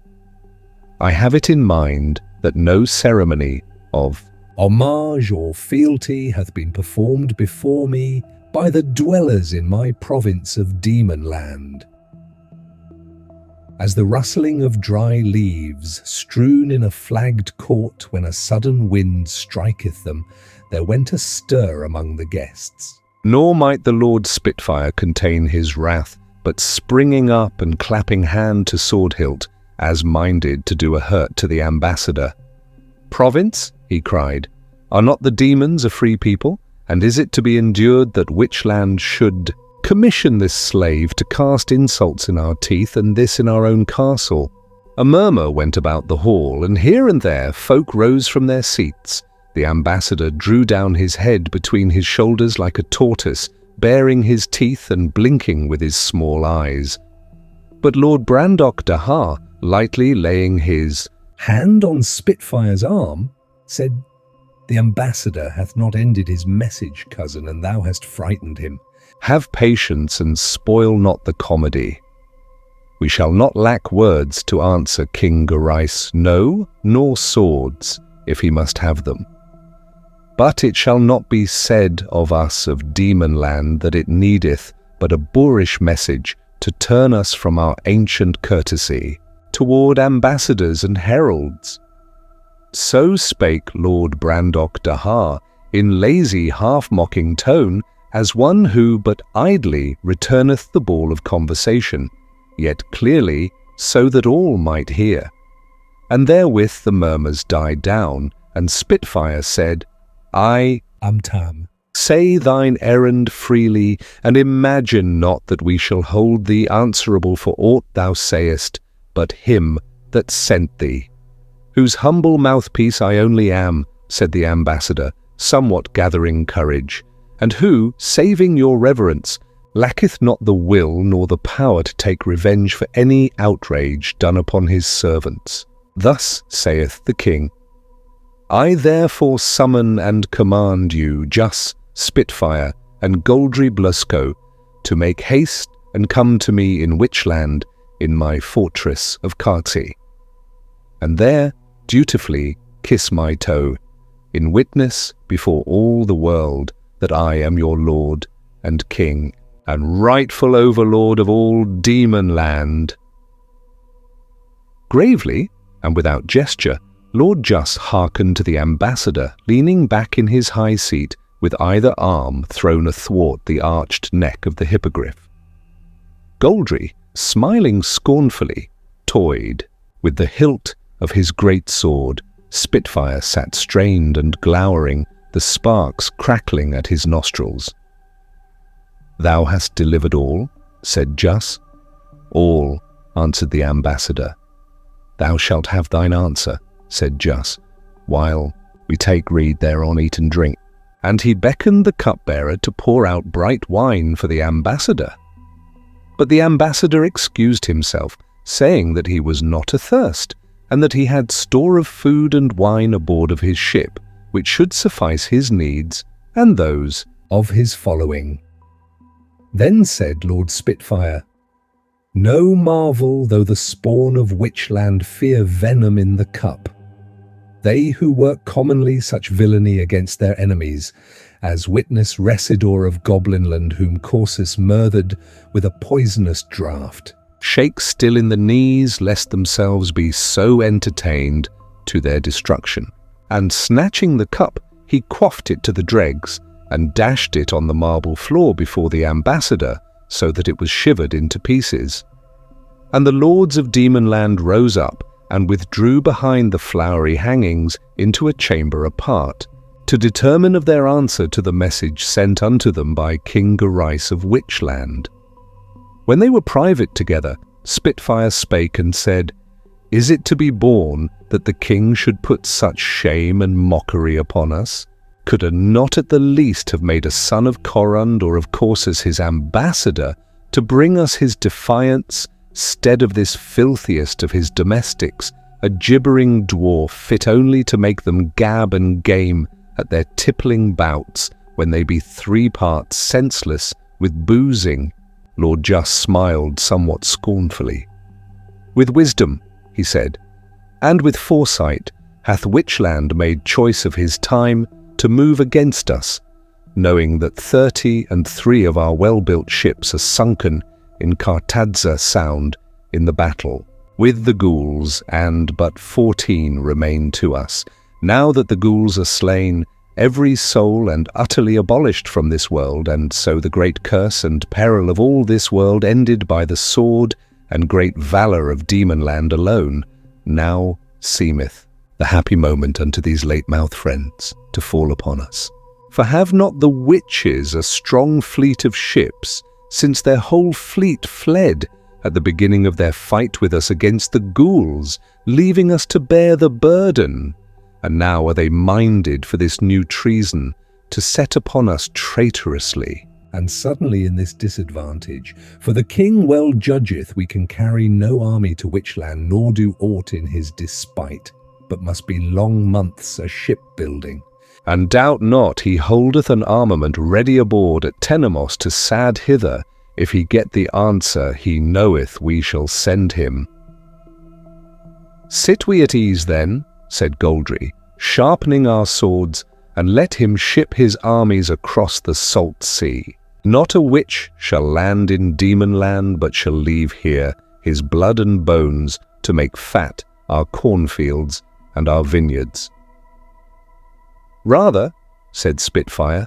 I have it in mind that no ceremony of homage or fealty hath been performed before me by the dwellers in my province of Demonland. As the rustling of dry leaves strewn in a flagged court when a sudden wind striketh them, there went a stir among the guests. Nor might the Lord Spitfire contain his wrath, but springing up and clapping hand to sword hilt, as minded to do a hurt to the ambassador. Province, he cried, are not the demons a free people? And is it to be endured that Witchland should commission this slave to cast insults in our teeth, and this in our own castle? A murmur went about the hall, and here and there folk rose from their seats. The ambassador drew down his head between his shoulders like a tortoise, baring his teeth and blinking with his small eyes. But Lord Brandoch Daha, lightly laying his hand on Spitfire's arm, said, The ambassador hath not ended his message, cousin, and thou hast frightened him. Have patience and spoil not the comedy. We shall not lack words to answer King Gorice, no, nor swords, if he must have them. But it shall not be said of us of Demonland that it needeth but a boorish message to turn us from our ancient courtesy toward ambassadors and heralds. So spake Lord Brandoch Daha in lazy half-mocking tone, as one who but idly returneth the ball of conversation, yet clearly so that all might hear. And therewith the murmurs died down, and Spitfire said, I, Amtam, say thine errand freely, and imagine not that we shall hold thee answerable for aught thou sayest, but him that sent thee. Whose humble mouthpiece I only am, said the ambassador, somewhat gathering courage, and who, saving your reverence, lacketh not the will nor the power to take revenge for any outrage done upon his servants. Thus saith the king, I therefore summon and command you, Juss, Spitfire, and Goldry Bluszco, to make haste and come to me in Witchland, in my fortress of Karti, and there dutifully kiss my toe, in witness before all the world that I am your lord and king, and rightful overlord of all Demonland." Gravely, and without gesture, Lord Juss hearkened to the ambassador, leaning back in his high seat, with either arm thrown athwart the arched neck of the hippogriff. Goldry, smiling scornfully, toyed with the hilt of his great sword. Spitfire sat strained and glowering, the sparks crackling at his nostrils. "Thou hast delivered all?" said Juss. "All," answered the ambassador. "Thou shalt have thine answer," said Juss, "while we take rede thereon, eat and drink." And he beckoned the cupbearer to pour out bright wine for the ambassador. But the ambassador excused himself, saying that he was not athirst, and that he had store of food and wine aboard of his ship, which should suffice his needs and those of his following. Then said Lord Spitfire, "No marvel though the spawn of Witchland fear venom in the cup. They who work commonly such villainy against their enemies, as witness Residor of Goblinland, whom Corsus murthered with a poisonous draught, shake still in the knees, lest themselves be so entertained to their destruction." And snatching the cup, he quaffed it to the dregs, and dashed it on the marble floor before the ambassador, so that it was shivered into pieces. And the lords of Demonland rose up, and withdrew behind the flowery hangings into a chamber apart, to determine of their answer to the message sent unto them by King Gorice of Witchland. When they were private together, Spitfire spake and said, "Is it to be borne that the king should put such shame and mockery upon us? Could a not at the least have made a son of Corund or of Corsus his ambassador to bring us his defiance, stead of this filthiest of his domestics, a gibbering dwarf fit only to make them gab and game at their tippling bouts, when they be 3 parts senseless with boozing?" Lord Juss smiled somewhat scornfully. "With wisdom," he said, "and with foresight, hath Witchland made choice of his time to move against us, knowing that 33 of our well-built ships are sunken in Cartadza Sound in the battle with the ghouls, and but 14 remain to us. Now that the ghouls are slain, every soul and utterly abolished from this world, and so the great curse and peril of all this world ended by the sword and great valour of Demonland alone, now seemeth the happy moment unto these late-mouth friends to fall upon us. For have not the witches a strong fleet of ships, since their whole fleet fled at the beginning of their fight with us against the ghouls, leaving us to bear the burden? And now are they minded for this new treason to set upon us traitorously? And suddenly in this disadvantage, for the king well judgeth we can carry no army to Witchland, nor do aught in his despite, but must be long months a shipbuilding. And doubt not he holdeth an armament ready aboard at Tenemos to sad hither, if he get the answer he knoweth we shall send him. Sit we at ease then, said Goldry, sharpening our swords, and let him ship his armies across the salt sea. Not a witch shall land in Demonland, but shall leave here his blood and bones to make fat our cornfields and our vineyards. Rather, said Spitfire,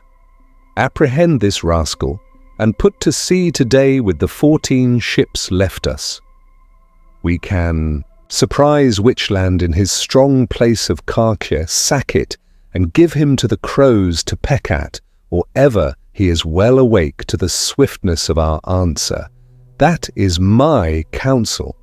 apprehend this rascal, and put to sea today with the 14 ships left us. We can surprise Witchland in his strong place of Karkir, sack it, and give him to the crows to peck at, or ever he is well awake to the swiftness of our answer. That is my counsel.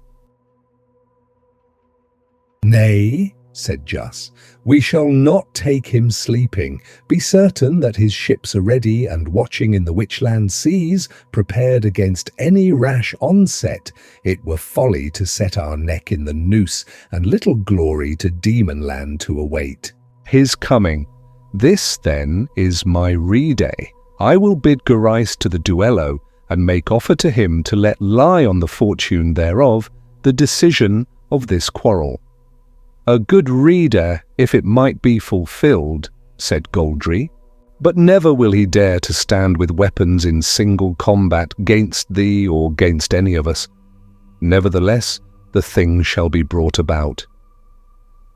Nay, said Juss, we shall not take him sleeping. Be certain that his ships are ready and watching in the Witchland seas, prepared against any rash onset. It were folly to set our neck in the noose, and little glory to Demonland to await. His coming, This, then, is my re-day. I will bid Gorice to the duello, and make offer to him to let lie on the fortune thereof the decision of this quarrel. A good reader, if it might be fulfilled, said Goldry, but never will he dare to stand with weapons in single combat gainst thee or gainst any of us. Nevertheless, the thing shall be brought about.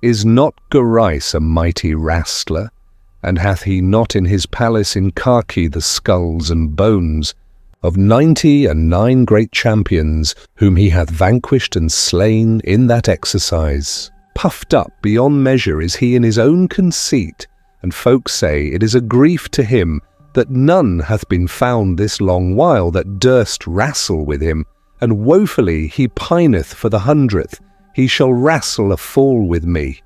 Is not Gorice a mighty wrastler, and hath he not in his palace in Khaki the skulls and bones of 99 great champions, whom he hath vanquished and slain in that exercise? Puffed up beyond measure is he in his own conceit, and folk say it is a grief to him that none hath been found this long while that durst wrestle with him, and woefully he pineth for the 100th, he shall wrestle a fall with me.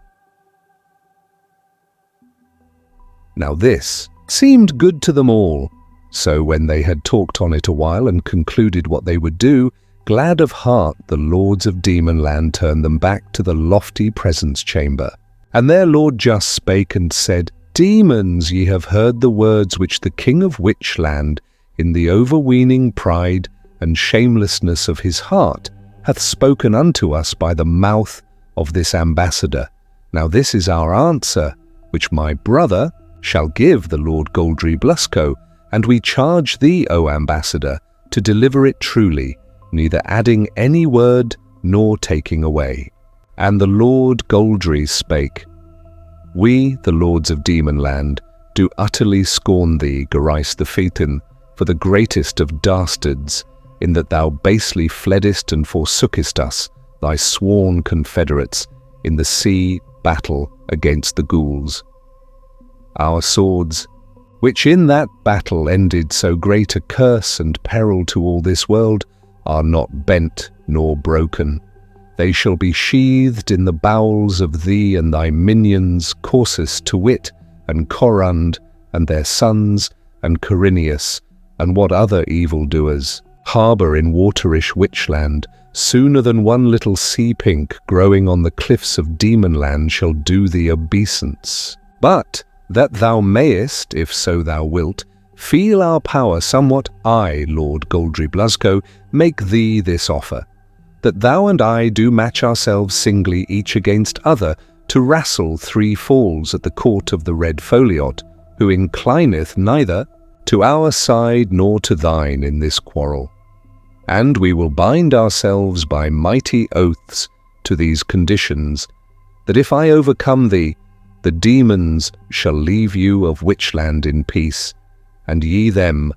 Now this seemed good to them all, so when they had talked on it a while and concluded what they would do, glad of heart the lords of Demonland turned them back to the lofty presence chamber. And their lord Juss spake and said, Demons, ye have heard the words which the King of Witchland, in the overweening pride and shamelessness of his heart, hath spoken unto us by the mouth of this ambassador. Now this is our answer, which my brother shall give the Lord Goldry Bluszco, and we charge thee, O ambassador, to deliver it truly, neither adding any word nor taking away. And the Lord Goldry spake, We, the lords of Demonland, do utterly scorn thee, Gorice the Phaeton, for the greatest of dastards, in that thou basely fleddest and forsookest us, thy sworn confederates, in the sea battle against the ghouls. Our swords, which in that battle ended so great a curse and peril to all this world, are not bent nor broken. They shall be sheathed in the bowels of thee and thy minions, Corsus to wit, and Corund, and their sons, and Corineus, and what other evildoers harbour in waterish Witchland, sooner than one little sea-pink growing on the cliffs of Demonland shall do thee obeisance. But that thou mayest, if so thou wilt, feel our power somewhat, I, Lord Goldry Bluszco, make thee this offer, that thou and I do match ourselves singly each against other, to wrestle 3 falls at the court of the Red Foliot, who inclineth neither to our side nor to thine in this quarrel. And we will bind ourselves by mighty oaths to these conditions, that if I overcome thee, the demons shall leave you of Witchland in peace, and ye them,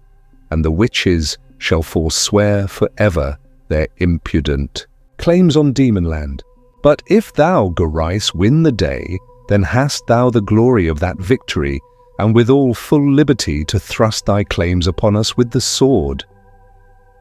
and the witches shall forswear for ever their impudent claims on Demonland. But if thou, Gorice, win the day, then hast thou the glory of that victory, and withal full liberty to thrust thy claims upon us with the sword.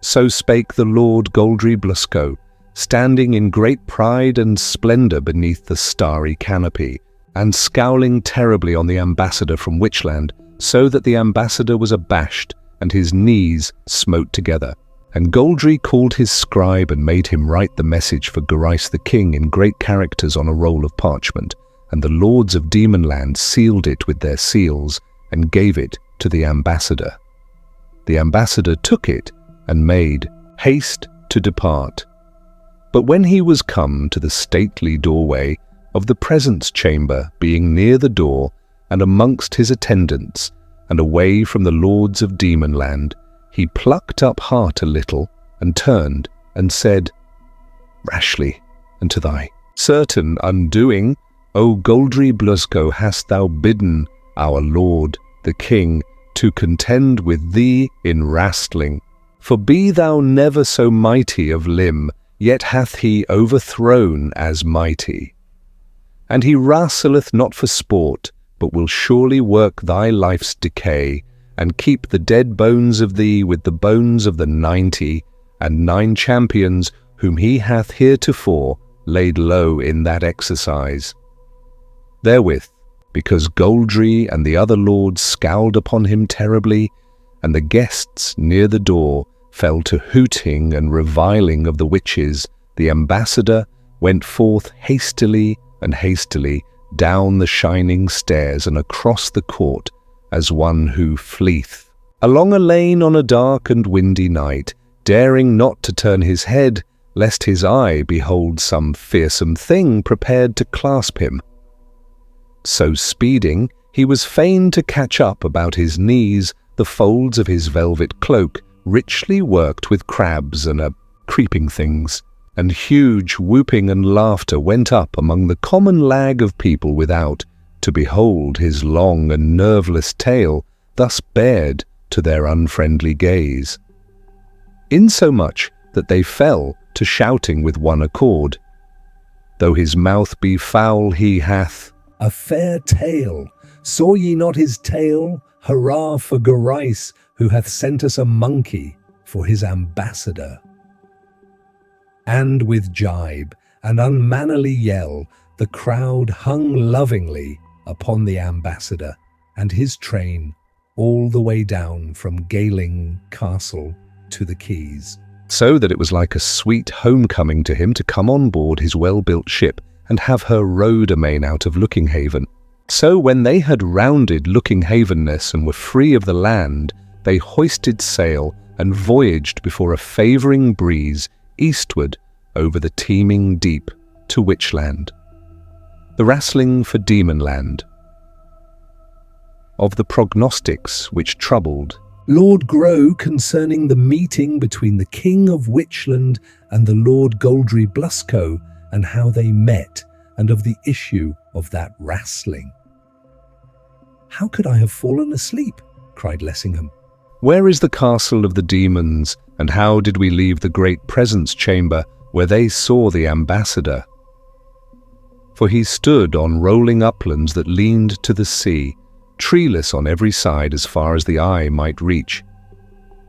So spake the Lord Goldry Bluszco, standing in great pride and splendour beneath the starry canopy, and scowling terribly on the ambassador from Witchland, so that the ambassador was abashed, and his knees smote together. And Goldry called his scribe and made him write the message for Gorice the king in great characters on a roll of parchment, and the lords of Demonland sealed it with their seals, and gave it to the ambassador. The ambassador took it, and made haste to depart. But when he was come to the stately doorway of the presence chamber, being near the door, and amongst his attendants, and away from the lords of Demonland, he plucked up heart a little, and turned, and said, Rashly, and to thy certain undoing, O Goldry Bluszco, hast thou bidden our lord, the king, to contend with thee in wrastling. For be thou never so mighty of limb, yet hath he overthrown as mighty. And he wrestleth not for sport, but will surely work thy life's decay, and keep the dead bones of thee with the bones of the 99 champions whom he hath heretofore laid low in that exercise. Therewith, because Goldry and the other lords scowled upon him terribly, and the guests near the door fell to hooting and reviling of the witches, the ambassador went forth hastily down the shining stairs and across the court as one who fleeth. Along a lane on a dark and windy night, daring not to turn his head, lest his eye behold some fearsome thing prepared to clasp him. So speeding, he was fain to catch up about his knees the folds of his velvet cloak, richly worked with crabs and creeping things, and huge whooping and laughter went up among the common lag of people without, to behold his long and nerveless tail thus bared to their unfriendly gaze, insomuch that they fell to shouting with one accord, "Though his mouth be foul, he hath a fair tail. Saw ye not his tail? Hurrah for Gorice, who hath sent us a monkey for his ambassador." And with jibe and unmannerly yell, the crowd hung lovingly upon the ambassador and his train all the way down from Galing Castle to the quays, so that it was like a sweet homecoming to him to come on board his well-built ship and have her rowed amain out of Looking Haven. So when they had rounded Looking Havenness and were free of the land, they hoisted sail and voyaged before a favouring breeze eastward over the teeming deep to Witchland. The wrastling for Demonland. Of the prognostics which troubled Lord Grow concerning the meeting between the King of Witchland and the Lord Goldry Bluszco, and how they met, and of the issue of that wrastling. "How could I have fallen asleep?" cried Lessingham. "Where is the castle of the demons, and how did we leave the great presence chamber where they saw the ambassador? For he stood on rolling uplands that leaned to the sea, treeless on every side as far as the eye might reach.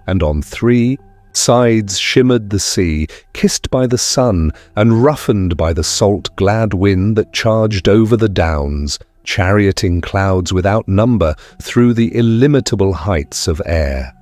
And on 3 sides shimmered the sea, kissed by the sun and roughened by the salt glad wind that charged over the downs, charioting clouds without number through the illimitable heights of air.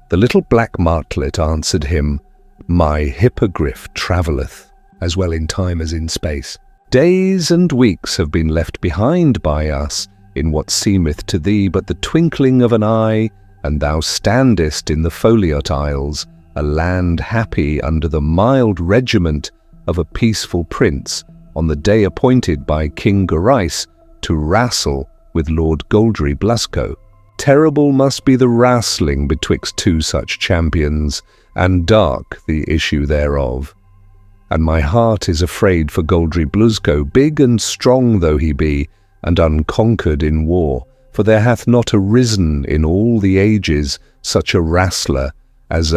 The little black martlet answered him, My hippogriff travelleth, as well in time as in space. Days and weeks have been left behind by us, in what seemeth to thee but the twinkling of an eye, and thou standest in the Foliot Isles, a land happy under the mild regiment of a peaceful prince, on the day appointed by King Gorice to wrastle with Lord Goldry Bluszco. Terrible must be the wrastling betwixt two such champions, and dark the issue thereof. And my heart is afraid for Goldry Bluszco, big and strong though he be, and unconquered in war, for there hath not arisen in all the ages such a wrastler as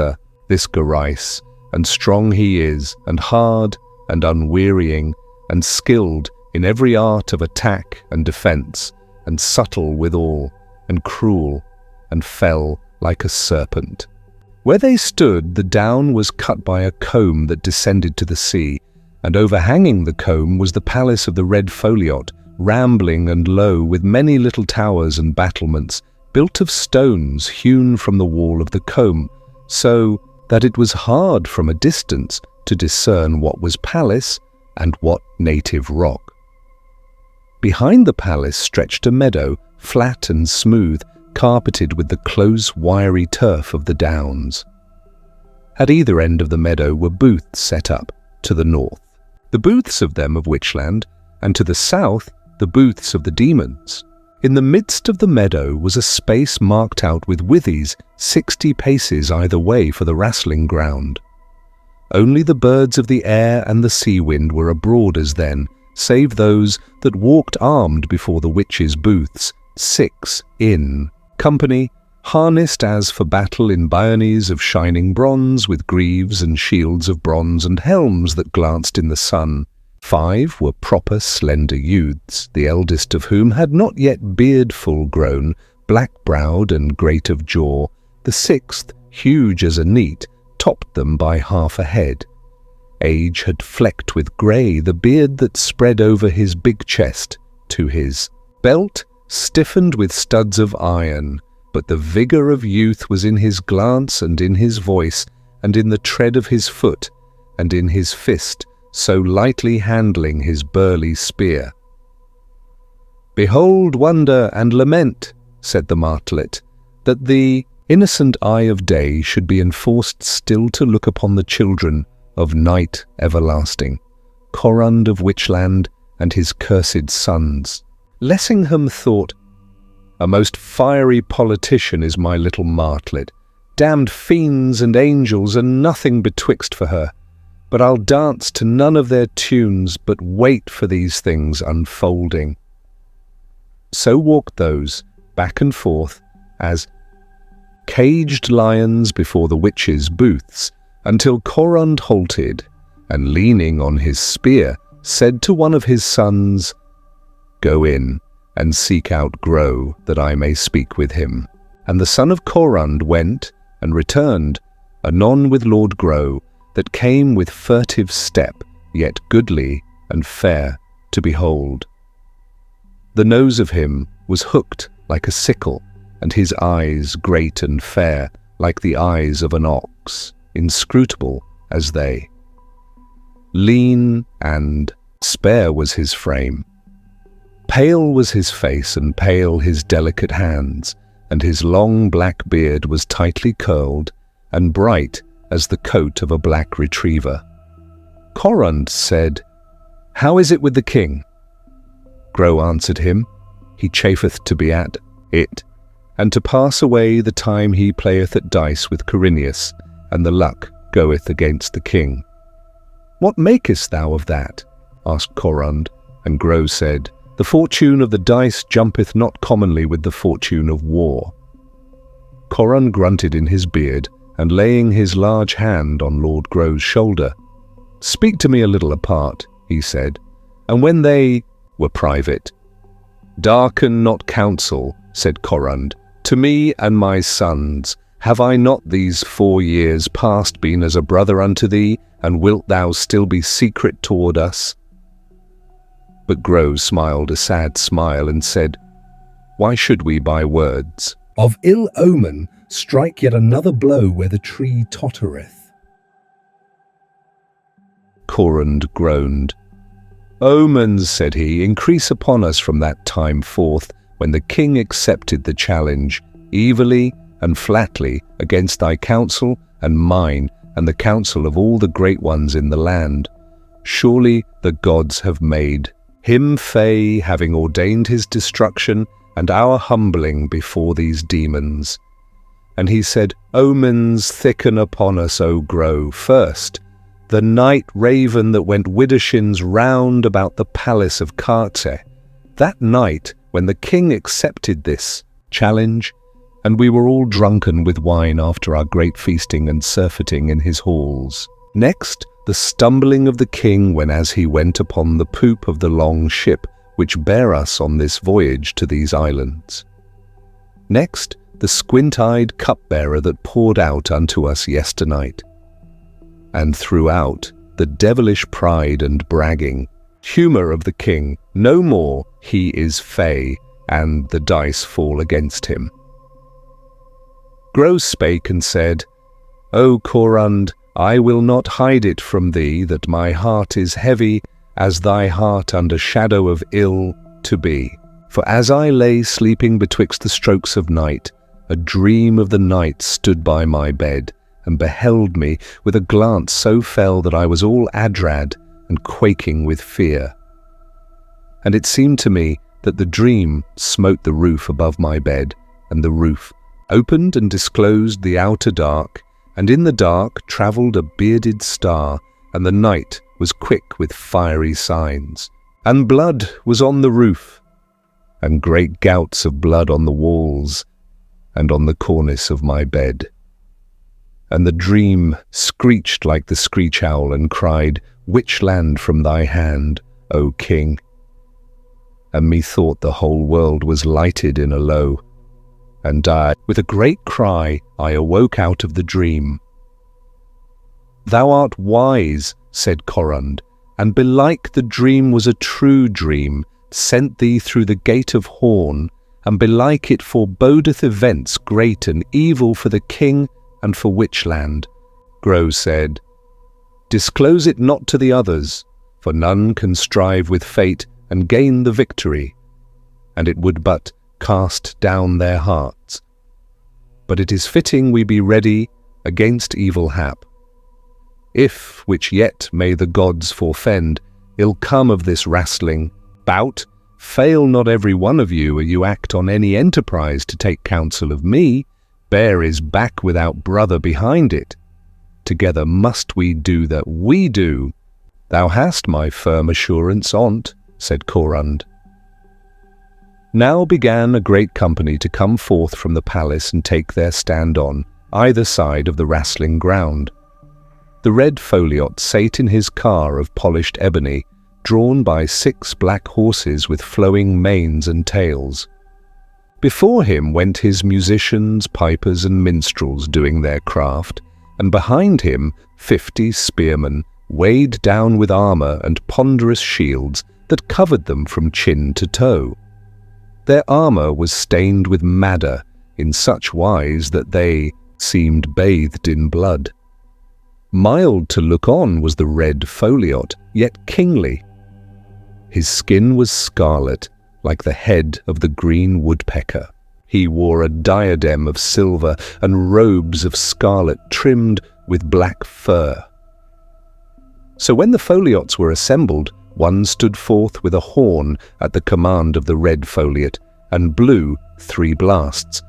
this Gorice, and strong he is, and hard, and unwearying, and skilled in every art of attack and defence, and subtle withal, and cruel, and fell like a serpent. Where they stood, the down was cut by a combe that descended to the sea, and overhanging the combe was the palace of the Red Foliot, rambling and low, with many little towers and battlements, built of stones hewn from the wall of the combe, so that it was hard from a distance to discern what was palace and what native rock. Behind the palace stretched a meadow, flat and smooth, carpeted with the close, wiry turf of the downs. At either end of the meadow were booths set up, to the north, the booths of them of Witchland, and to the south, the booths of the demons. In the midst of the meadow was a space marked out with withies, 60 paces either way for the wrastling ground. Only the birds of the air and the sea wind were abroad as then, save those that walked armed before the witches' booths, 6 in company, harnessed as for battle in bayones of shining bronze, with greaves and shields of bronze and helms that glanced in the sun. 5 were proper slender youths, the eldest of whom had not yet beard full grown, black-browed and great of jaw. The 6th, huge as a neat, topped them by half a head. Age had flecked with grey the beard that spread over his big chest to his belt, stiffened with studs of iron, but the vigour of youth was in his glance and in his voice, and in the tread of his foot, and in his fist, so lightly handling his burly spear. "Behold wonder and lament," said the martlet, "that the innocent eye of day should be enforced still to look upon the children of night everlasting, Corund of Witchland and his cursed sons." Lessingham thought, "A most fiery politician is my little martlet. Damned fiends and angels are nothing betwixt for her. But I'll dance to none of their tunes, but wait for these things unfolding." So walked those, back and forth, as caged lions before the witches' booths, until Corund halted, and leaning on his spear, said to one of his sons, "Go in, and seek out Grow, that I may speak with him." And the son of Corund went, and returned, anon with Lord Grow, that came with furtive step, yet goodly and fair to behold. The nose of him was hooked like a sickle, and his eyes great and fair, like the eyes of an ox, inscrutable as they. Lean and spare was his frame. Pale was his face, and pale his delicate hands, and his long black beard was tightly curled, and bright as the coat of a black retriever. Corund said, "How is it with the king?" Grow answered him, "He chafeth to be at it, and to pass away the time he playeth at dice with Corineus, and the luck goeth against the king." "What makest thou of that?" asked Corund, and Grow said, "The fortune of the dice jumpeth not commonly with the fortune of war." Corund grunted in his beard, and laying his large hand on Lord Grow's shoulder, "Speak to me a little apart," he said, and when they were private. "Darken not counsel," said Corund, "to me and my sons. Have I not these 4 years past been as a brother unto thee, and wilt thou still be secret toward us?" But Grow smiled a sad smile and said, "Why should we by words of ill omen strike yet another blow where the tree tottereth?" Corund groaned. "Omens," said he, "increase upon us from that time forth, when the king accepted the challenge, evilly and flatly, against thy counsel and mine, and the counsel of all the great ones in the land. Surely the gods have made him fey, having ordained his destruction and our humbling before these demons." And he said, "Omens thicken upon us, O Grow. First, the night raven that went widdershins round about the palace of Carte. That night when the king accepted this challenge, and we were all drunken with wine after our great feasting and surfeiting in his halls. Next, the stumbling of the king when as he went upon the poop of the long ship which bare us on this voyage to these islands. Next, the squint-eyed cupbearer that poured out unto us yesternight. And throughout, the devilish pride and bragging, humour of the king, no more he is fey, and the dice fall against him." Grow spake and said, "O Corund, I will not hide it from thee that my heart is heavy as thy heart under shadow of ill to be. For as I lay sleeping betwixt the strokes of night, a dream of the night stood by my bed, and beheld me with a glance so fell that I was all adrad and quaking with fear. And it seemed to me that the dream smote the roof above my bed, and the roof opened and disclosed the outer dark, and in the dark travelled a bearded star, and the night was quick with fiery signs. And blood was on the roof, and great gouts of blood on the walls, and on the cornice of my bed. And the dream screeched like the screech owl, and cried, Witchland from thy hand, O king. And methought the whole world was lighted in a low, and with a great cry I awoke out of the dream. Thou art wise, said Corund, and belike the dream was a true dream, sent thee through the gate of horn, and belike it forebodeth events great and evil for the king and for Witchland. Grow said, Disclose it not to the others, for none can strive with fate and gain the victory. and it would but cast down their hearts. But it is fitting we be ready against evil hap. If, which yet may the gods forfend, ill come of this wrastling bout, fail not every one of you, or you act on any enterprise to take counsel of me, bear his back without brother behind it. Together must we do that we do. Thou hast my firm assurance on't, said Corund. Now began a great company to come forth from the palace and take their stand on either side of the wrastling ground. The red Foliot sate in his car of polished ebony, drawn by 6 black horses with flowing manes and tails. Before him went his musicians, pipers, and minstrels doing their craft, and behind him 50 spearmen, weighed down with armour and ponderous shields that covered them from chin to toe. Their armour was stained with madder in such wise that they seemed bathed in blood. Mild to look on was the red Foliot, yet kingly. His skin was scarlet, like the head of the green woodpecker. He wore a diadem of silver and robes of scarlet trimmed with black fur. So when the Foliots were assembled, one stood forth with a horn at the command of the red Foliot, and blew 3 blasts.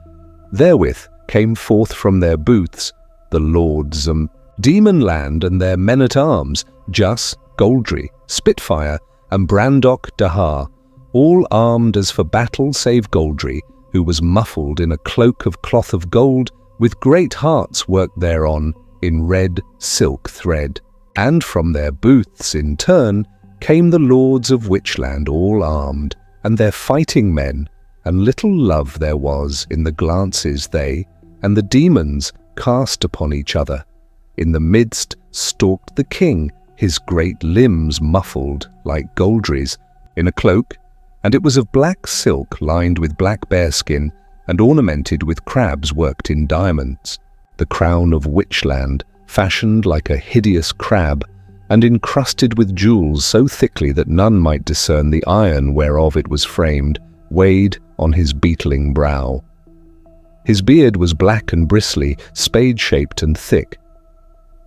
Therewith came forth from their booths the lords of Demonland and their men-at-arms, Juss, Goldry, Spitfire, and Brandoch Daha, all armed as for battle save Goldry, who was muffled in a cloak of cloth of gold, with great hearts worked thereon in red silk thread. And from their booths in turn came the lords of Witchland all armed, and their fighting men, and little love there was in the glances they and the demons cast upon each other. In the midst stalked the king, his great limbs muffled like Goldry's, in a cloak, and it was of black silk lined with black bearskin and ornamented with crabs worked in diamonds. The crown of Witchland, fashioned like a hideous crab, and encrusted with jewels so thickly that none might discern the iron whereof it was framed, weighed on his beetling brow. His beard was black and bristly, spade-shaped and thick.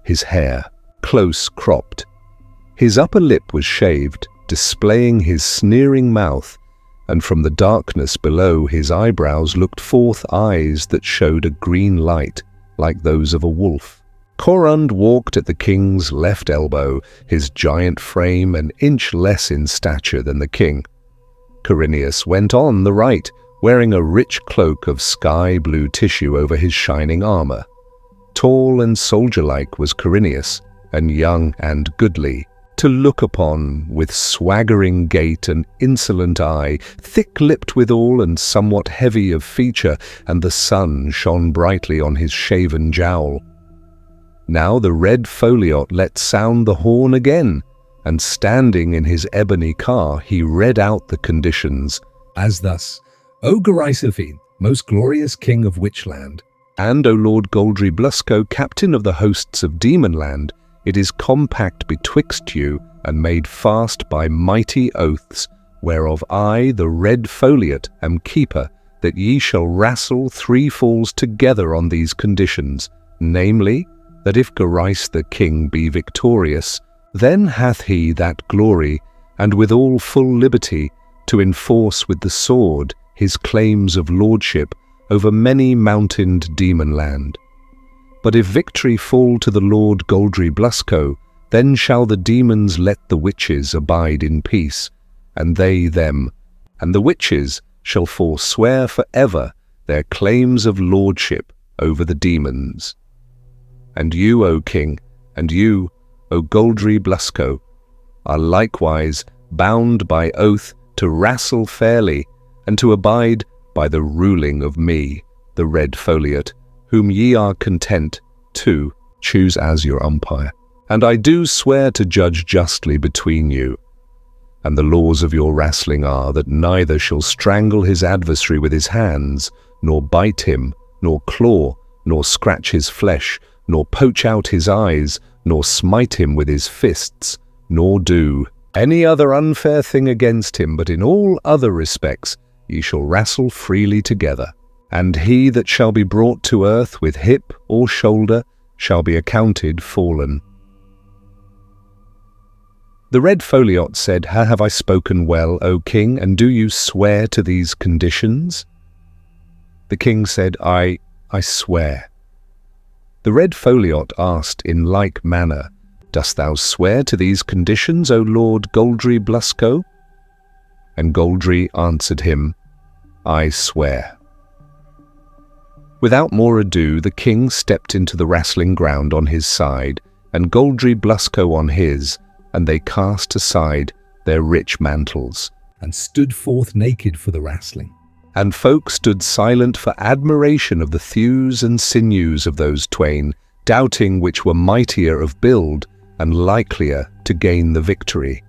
His hair close cropped. His upper lip was shaved, displaying his sneering mouth, and from the darkness below his eyebrows looked forth eyes that showed a green light, like those of a wolf. Corund walked at the king's left elbow, his giant frame an inch less in stature than the king. Corineus went on the right, wearing a rich cloak of sky-blue tissue over his shining armour. Tall and soldier-like was Corineus, and young and goodly, to look upon, with swaggering gait and insolent eye, thick-lipped withal and somewhat heavy of feature, and the sun shone brightly on his shaven jowl. Now the red Foliot let sound the horn again, and standing in his ebony car he read out the conditions, as thus: O Gorice, most glorious king of Witchland, and O Lord Goldry Bluszco, captain of the hosts of Demonland, it is compact betwixt you, and made fast by mighty oaths, whereof I, the red Foliot, am keeper, that ye shall wrastle 3 falls together on these conditions, namely, that if Gorice the king be victorious, then hath he that glory, and with all full liberty, to enforce with the sword his claims of lordship over many mountained Demonland. But if victory fall to the Lord Goldry Bluszco, then shall the demons let the witches abide in peace, and they them, and the witches shall forswear for ever their claims of lordship over the demons. And you, O king, and you, O Goldry Bluszco, are likewise bound by oath to wrastle fairly, and to abide by the ruling of me, the red Foliot, whom ye are content to choose as your umpire. And I do swear to judge justly between you. And the laws of your wrastling are that neither shall strangle his adversary with his hands, nor bite him, nor claw, nor scratch his flesh, nor poach out his eyes, nor smite him with his fists, nor do any other unfair thing against him, but in all other respects ye shall wrestle freely together. And he that shall be brought to earth with hip or shoulder shall be accounted fallen. The red foliot said, Have I spoken well, O king, and do you swear to these conditions? The king said, I swear. The red foliot asked in like manner, Dost thou swear to these conditions, O Lord Goldry Bluszco? And Goldry answered him, I swear. Without more ado, the king stepped into the wrestling ground on his side, and Goldry Bluszco on his, and they cast aside their rich mantles, and stood forth naked for the wrestling. And folk stood silent for admiration of the thews and sinews of those twain, doubting which were mightier of build and likelier to gain the victory.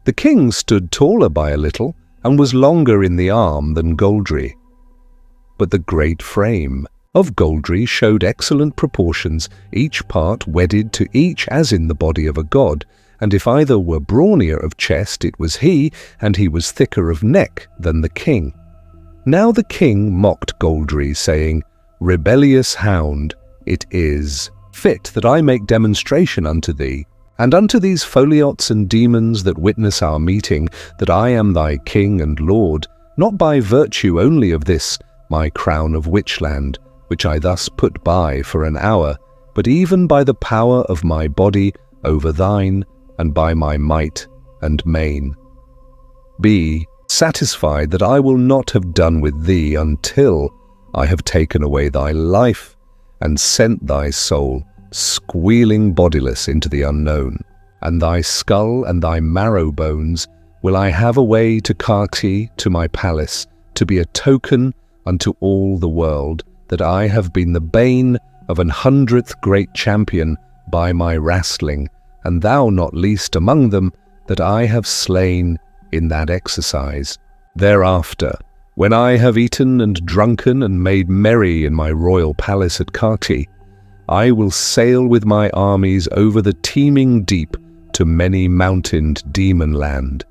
The king stood taller by a little, and was longer in the arm than Goldry. But the great frame of Goldry showed excellent proportions, each part wedded to each as in the body of a god, and if either were brawnier of chest it was he, and he was thicker of neck than the king. Now the king mocked Goldry, saying, Rebellious hound, it is fit that I make demonstration unto thee, and unto these foliots and demons that witness our meeting, that I am thy king and lord, not by virtue only of this, my crown of Witchland, which I thus put by for an hour, but even by the power of my body over thine, and by my might and main. Be satisfied that I will not have done with thee until I have taken away thy life, and sent thy soul squealing bodiless into the unknown, and thy skull and thy marrow bones will I have away to Carty, to my palace, to be a token unto all the world, that I have been the bane of 100th great champion by my wrestling, and thou not least among them, that I have slain in that exercise. Thereafter, when I have eaten and drunken and made merry in my royal palace at Carty, I will sail with my armies over the teeming deep to many-mountained Demonland,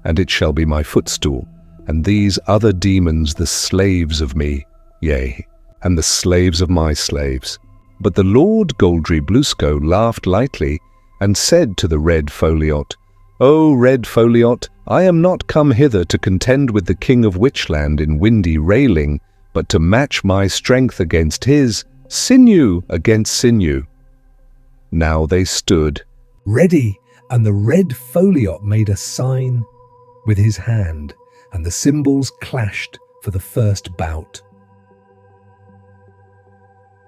and it shall be my footstool, and these other demons the slaves of me, yea, and the slaves of my slaves. But the Lord Goldry Bluszco laughed lightly, and said to the red foliot, O red foliot, I am not come hither to contend with the king of Witchland in windy railing, but to match my strength against his, sinew against sinew. Now they stood ready, and the red foliot made a sign with his hand, and the cymbals clashed for the first bout.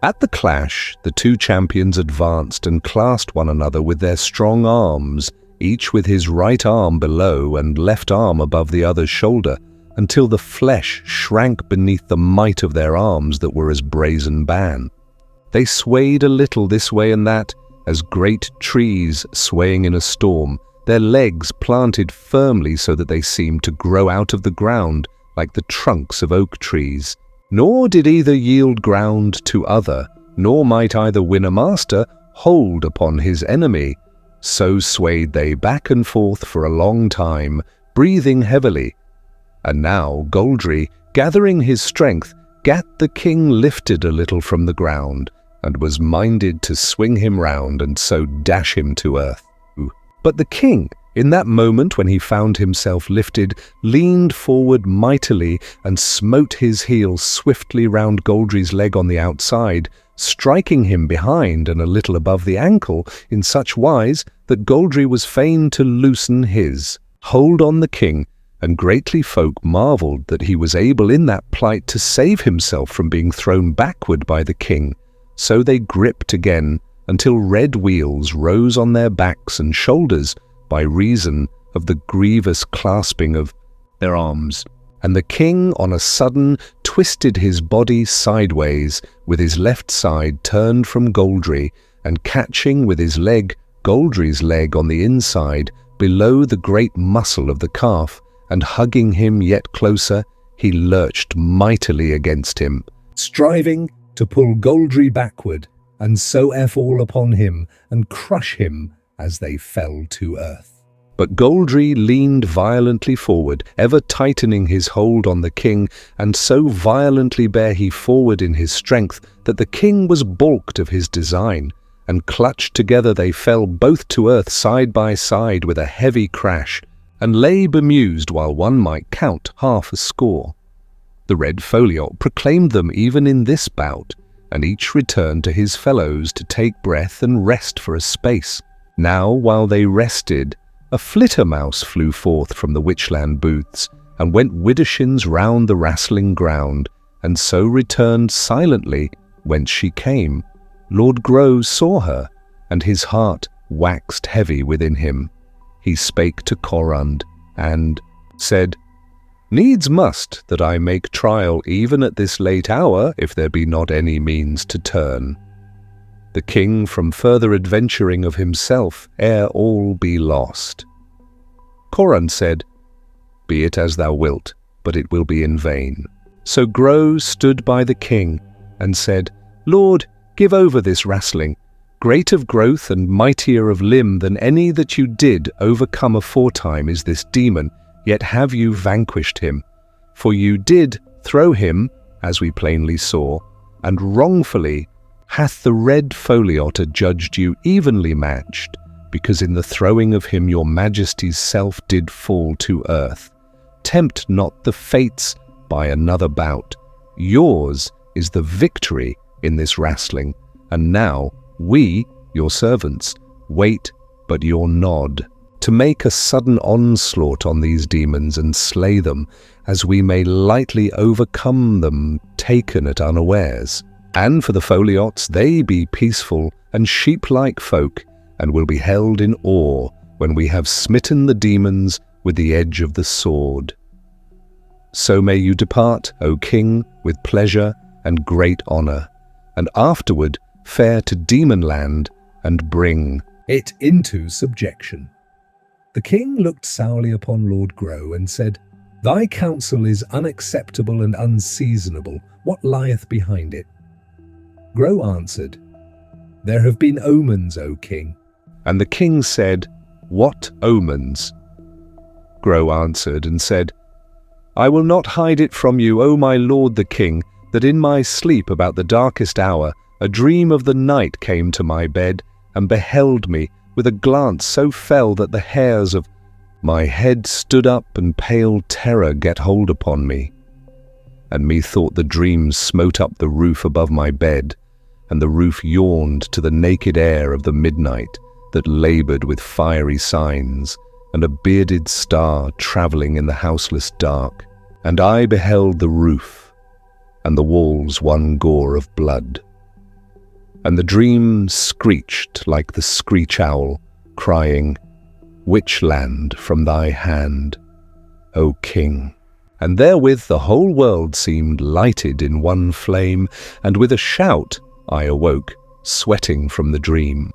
At the clash, the two champions advanced and clasped one another with their strong arms, each with his right arm below and left arm above the other's shoulder, until the flesh shrank beneath the might of their arms that were as brazen ban. They swayed a little this way and that, as great trees swaying in a storm, their legs planted firmly so that they seemed to grow out of the ground like the trunks of oak trees. Nor did either yield ground to other, nor might either win a master hold upon his enemy. So swayed they back and forth for a long time, breathing heavily. And now Goldry, gathering his strength, gat the king lifted a little from the ground, and was minded to swing him round and so dash him to earth. But the king, in that moment when he found himself lifted, leaned forward mightily and smote his heel swiftly round Goldry's leg on the outside, striking him behind and a little above the ankle in such wise that Goldry was fain to loosen his hold on the king, and greatly folk marvelled that he was able in that plight to save himself from being thrown backward by the king. So they gripped again until red wheals rose on their backs and shoulders by reason of the grievous clasping of their arms. And the king on a sudden twisted his body sideways, with his left side turned from Goldry, and catching with his leg Goldry's leg on the inside, below the great muscle of the calf, and hugging him yet closer, he lurched mightily against him, striving to pull Goldry backward, and so fall upon him, and crush him as they fell to earth. But Goldry leaned violently forward, ever tightening his hold on the king, and so violently bare he forward in his strength that the king was balked of his design, and clutched together they fell both to earth side by side with a heavy crash, and lay bemused while one might count 60. The red foliot proclaimed them even in this bout, and each returned to his fellows to take breath and rest for a space. Now, while they rested, a flittermouse flew forth from the Witchland booths, and went widdershins round the wrestling ground, and so returned silently whence she came. Lord Grow saw her, and his heart waxed heavy within him. He spake to Corund, and said, "Needs must that I make trial even at this late hour, if there be not any means to turn the king from further adventuring of himself, ere all be lost." Corund said, "Be it as thou wilt, but it will be in vain." So Grow stood by the king, and said, "Lord, give over this wrestling. Great of growth and mightier of limb than any that you did overcome aforetime is this demon, yet have you vanquished him. For you did throw him, as we plainly saw, and wrongfully hath the red foliot adjudged you evenly matched, because in the throwing of him your majesty's self did fall to earth. Tempt not the fates by another bout. Yours is the victory in this wrestling, and now we, your servants, wait but your nod, to make a sudden onslaught on these demons and slay them, as we may lightly overcome them taken at unawares. And for the foliots, they be peaceful and sheep-like folk, and will be held in awe when we have smitten the demons with the edge of the sword. So may you depart, O king, with pleasure and great honour, and afterward fare to Demonland and bring it into subjection." The king looked sourly upon Lord Grow and said, "Thy counsel is unacceptable and unseasonable. What lieth behind it?" Grow answered, "There have been omens, O king." And the king said, "What omens?" Grow answered and said, "I will not hide it from you, O my lord the king, that in my sleep about the darkest hour a dream of the night came to my bed, and beheld me with a glance so fell that the hairs of my head stood up, and pale terror get hold upon me. And methought the dream smote up the roof above my bed, and the roof yawned to the naked air of the midnight that laboured with fiery signs, and a bearded star travelling in the houseless dark. And I beheld the roof, and the walls one gore of blood. And the dream screeched like the screech owl, crying, Witchland from thy hand, O king. And therewith the whole world seemed lighted in one flame, and with a shout I awoke, sweating from the dream.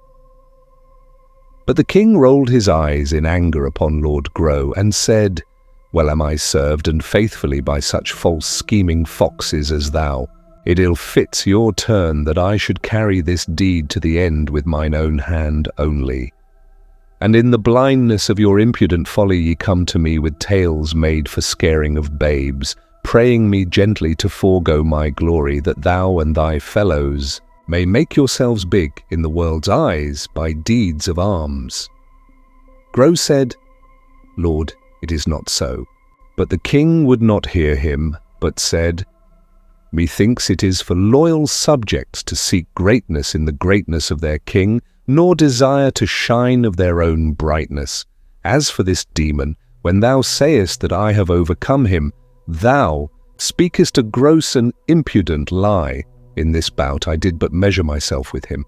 But the king rolled his eyes in anger upon Lord Grow, and said, Well am I served and faithfully by such false scheming foxes as thou. It ill fits your turn that I should carry this deed to the end with mine own hand only. And in the blindness of your impudent folly ye come to me with tales made for scaring of babes, praying me gently to forego my glory, that thou and thy fellows may make yourselves big in the world's eyes by deeds of arms. Grow said, Lord, it is not so. But the king would not hear him, but said, Methinks it is for loyal subjects to seek greatness in the greatness of their king, nor desire to shine of their own brightness. As for this demon, when thou sayest that I have overcome him, thou speakest a gross and impudent lie. In this bout I did but measure myself with him,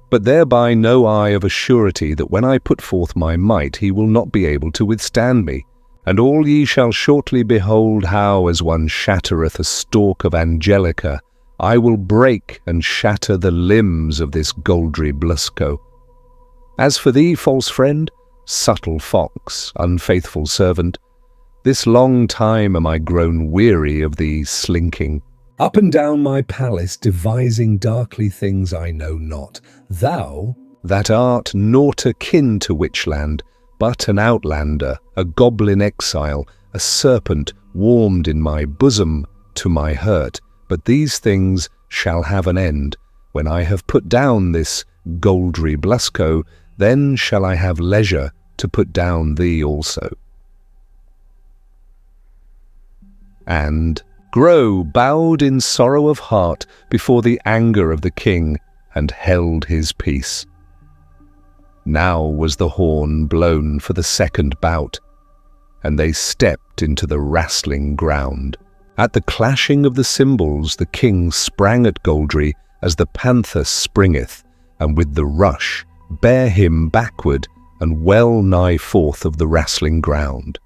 but thereby know I of a surety that when I put forth my might he will not be able to withstand me. And all ye shall shortly behold how, as one shattereth a stalk of angelica, I will break and shatter the limbs of this Goldry Bluszco. As for thee, false friend, subtle fox, unfaithful servant, this long time am I grown weary of thee slinking up and down my palace, devising darkly things I know not. Thou, that art naught akin to Witchland, but an outlander, a goblin exile, a serpent warmed in my bosom to my hurt. But these things shall have an end. When I have put down this Goldry Bluszco, then shall I have leisure to put down thee also. And Gro bowed in sorrow of heart before the anger of the king, and held his peace. Now was the horn blown for the second bout, and they stepped into the wrestling ground. At the clashing of the cymbals the king sprang at Goldry as the panther springeth, and with the rush bare him backward and well nigh forth of the wrestling ground.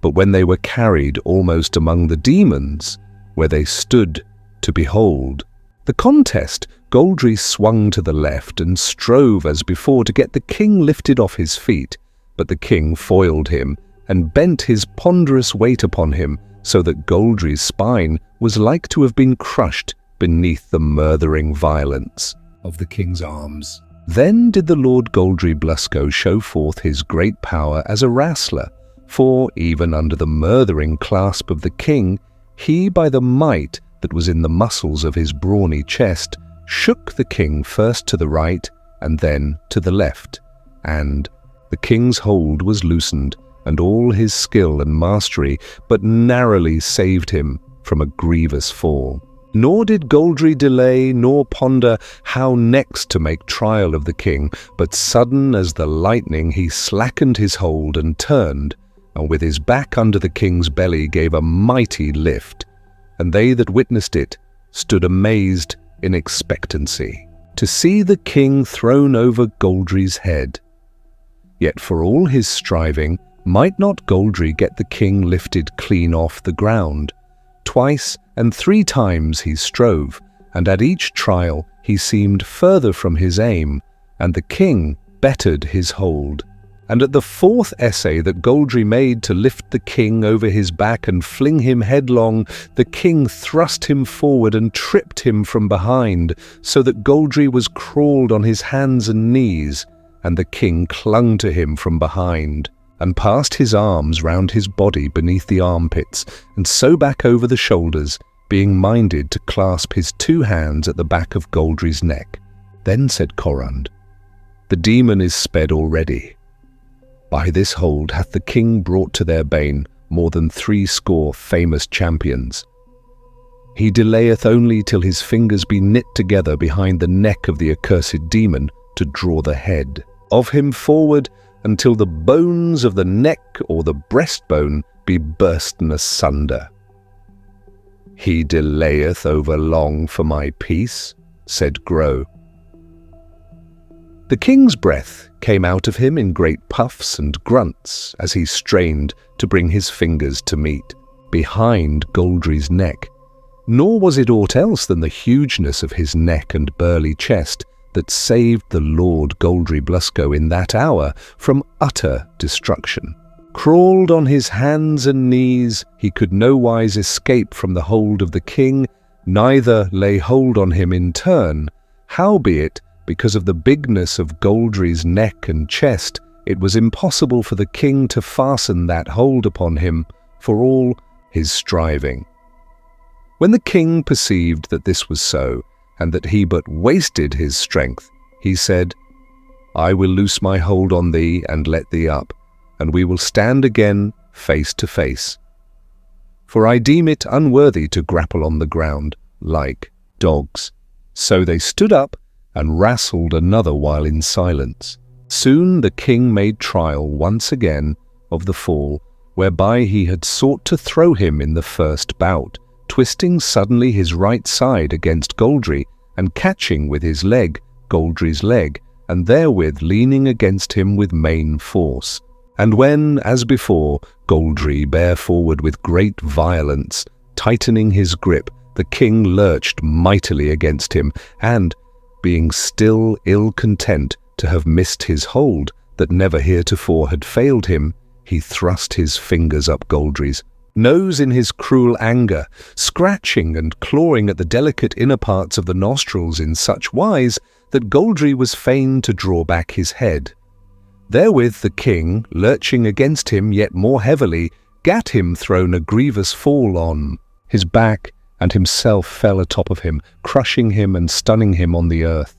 But when they were carried almost among the demons, where they stood to behold the contest, Goldry swung to the left and strove as before to get the king lifted off his feet, but the king foiled him and bent his ponderous weight upon him, so that Goldry's spine was like to have been crushed beneath the murthering violence of the king's arms. Then did the Lord Goldry Bluszco show forth his great power as a wrestler, for even under the murthering clasp of the king, he by the might that was in the muscles of his brawny chest shook the king first to the right and then to the left, and the king's hold was loosened, and all his skill and mastery but narrowly saved him from a grievous fall. Nor did Goldry delay nor ponder how next to make trial of the king, but sudden as the lightning he slackened his hold and turned, and with his back under the king's belly gave a mighty lift, and they that witnessed it stood amazed in expectancy, to see the king thrown over Goldry's head. Yet for all his striving, might not Goldry get the king lifted clean off the ground? Twice and 3 times he strove, and at each trial he seemed further from his aim, and the king bettered his hold. And at the 4th essay that Goldry made to lift the king over his back and fling him headlong, the king thrust him forward and tripped him from behind, so that Goldry was crawled on his hands and knees, and the king clung to him from behind, and passed his arms round his body beneath the armpits, and so back over the shoulders, being minded to clasp his 2 hands at the back of Goldry's neck. Then said Corund, "The demon is sped already. By this hold hath the king brought to their bane more than 60 famous champions. He delayeth only till his fingers be knit together behind the neck of the accursed demon to draw the head of him forward until the bones of the neck or the breastbone be bursten asunder." "He delayeth over long for my peace," said Gro. The king's breath came out of him in great puffs and grunts as he strained to bring his fingers to meet behind Goldry's neck. Nor was it aught else than the hugeness of his neck and burly chest that saved the Lord Goldry Bluszco in that hour from utter destruction. Crawled on his hands and knees, he could nowise escape from the hold of the king, neither lay hold on him in turn. Howbeit, because of the bigness of Goldry's neck and chest, it was impossible for the king to fasten that hold upon him for all his striving. When the king perceived that this was so, and that he but wasted his strength, he said, "I will loose my hold on thee and let thee up, and we will stand again face to face. For I deem it unworthy to grapple on the ground like dogs." So they stood up and wrestled another while in silence. Soon the king made trial once again of the fall, whereby he had sought to throw him in the first bout, twisting suddenly his right side against Goldry, and catching with his leg Goldry's leg, and therewith leaning against him with main force. And when, as before, Goldry bare forward with great violence, tightening his grip, the king lurched mightily against him, and, being still ill content to have missed his hold that never heretofore had failed him, he thrust his fingers up Goldry's nose in his cruel anger, scratching and clawing at the delicate inner parts of the nostrils in such wise that Goldry was fain to draw back his head. Therewith the king, lurching against him yet more heavily, gat him thrown a grievous fall on his back, and himself fell atop of him, crushing him and stunning him on the earth.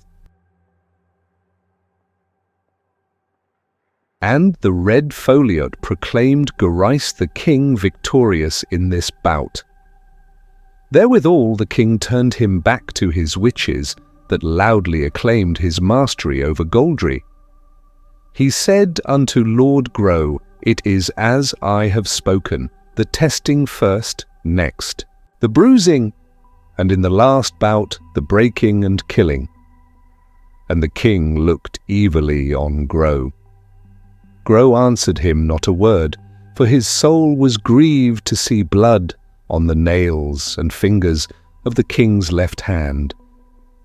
And the red foliot proclaimed Gorice the king victorious in this bout. Therewithal the king turned him back to his witches, that loudly acclaimed his mastery over Goldry. He said unto Lord Grow, It is as I have spoken, the testing first, next, the bruising, and in the last bout the breaking and killing. And the king looked evilly on Grow. Grow answered him not a word, for his soul was grieved to see blood on the nails and fingers of the king's left hand,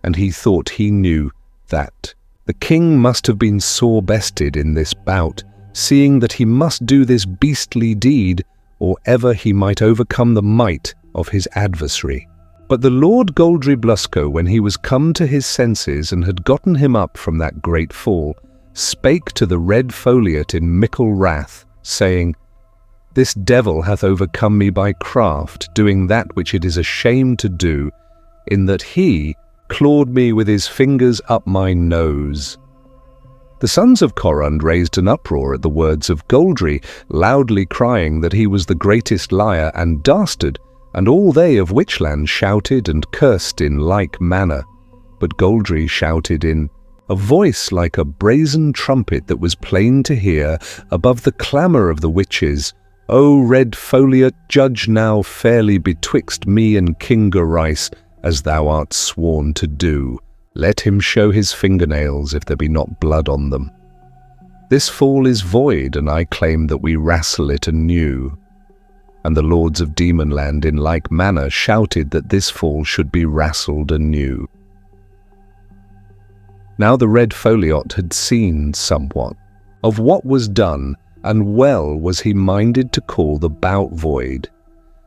and he thought he knew that the king must have been sore bested in this bout, seeing that he must do this beastly deed, or ever he might overcome the might of his adversary. But the Lord Goldry Bluszco, when he was come to his senses and had gotten him up from that great fall, spake to the red foliot in mickle wrath, saying, This devil hath overcome me by craft, doing that which it is a shame to do, in that he clawed me with his fingers up my nose. The sons of Corund raised an uproar at the words of Goldry, loudly crying that he was the greatest liar and dastard, and all they of Witchland shouted and cursed in like manner. But Goldry shouted in a voice like a brazen trumpet that was plain to hear above the clamour of the witches, O red foliot, judge now fairly betwixt me and King Gorice, as thou art sworn to do. Let him show his fingernails if there be not blood on them. This fall is void, and I claim that we wrestle it anew. And the lords of Demonland in like manner shouted that this fall should be wrestled anew. Now the red foliot had seen somewhat of what was done, and well was he minded to call the bout void.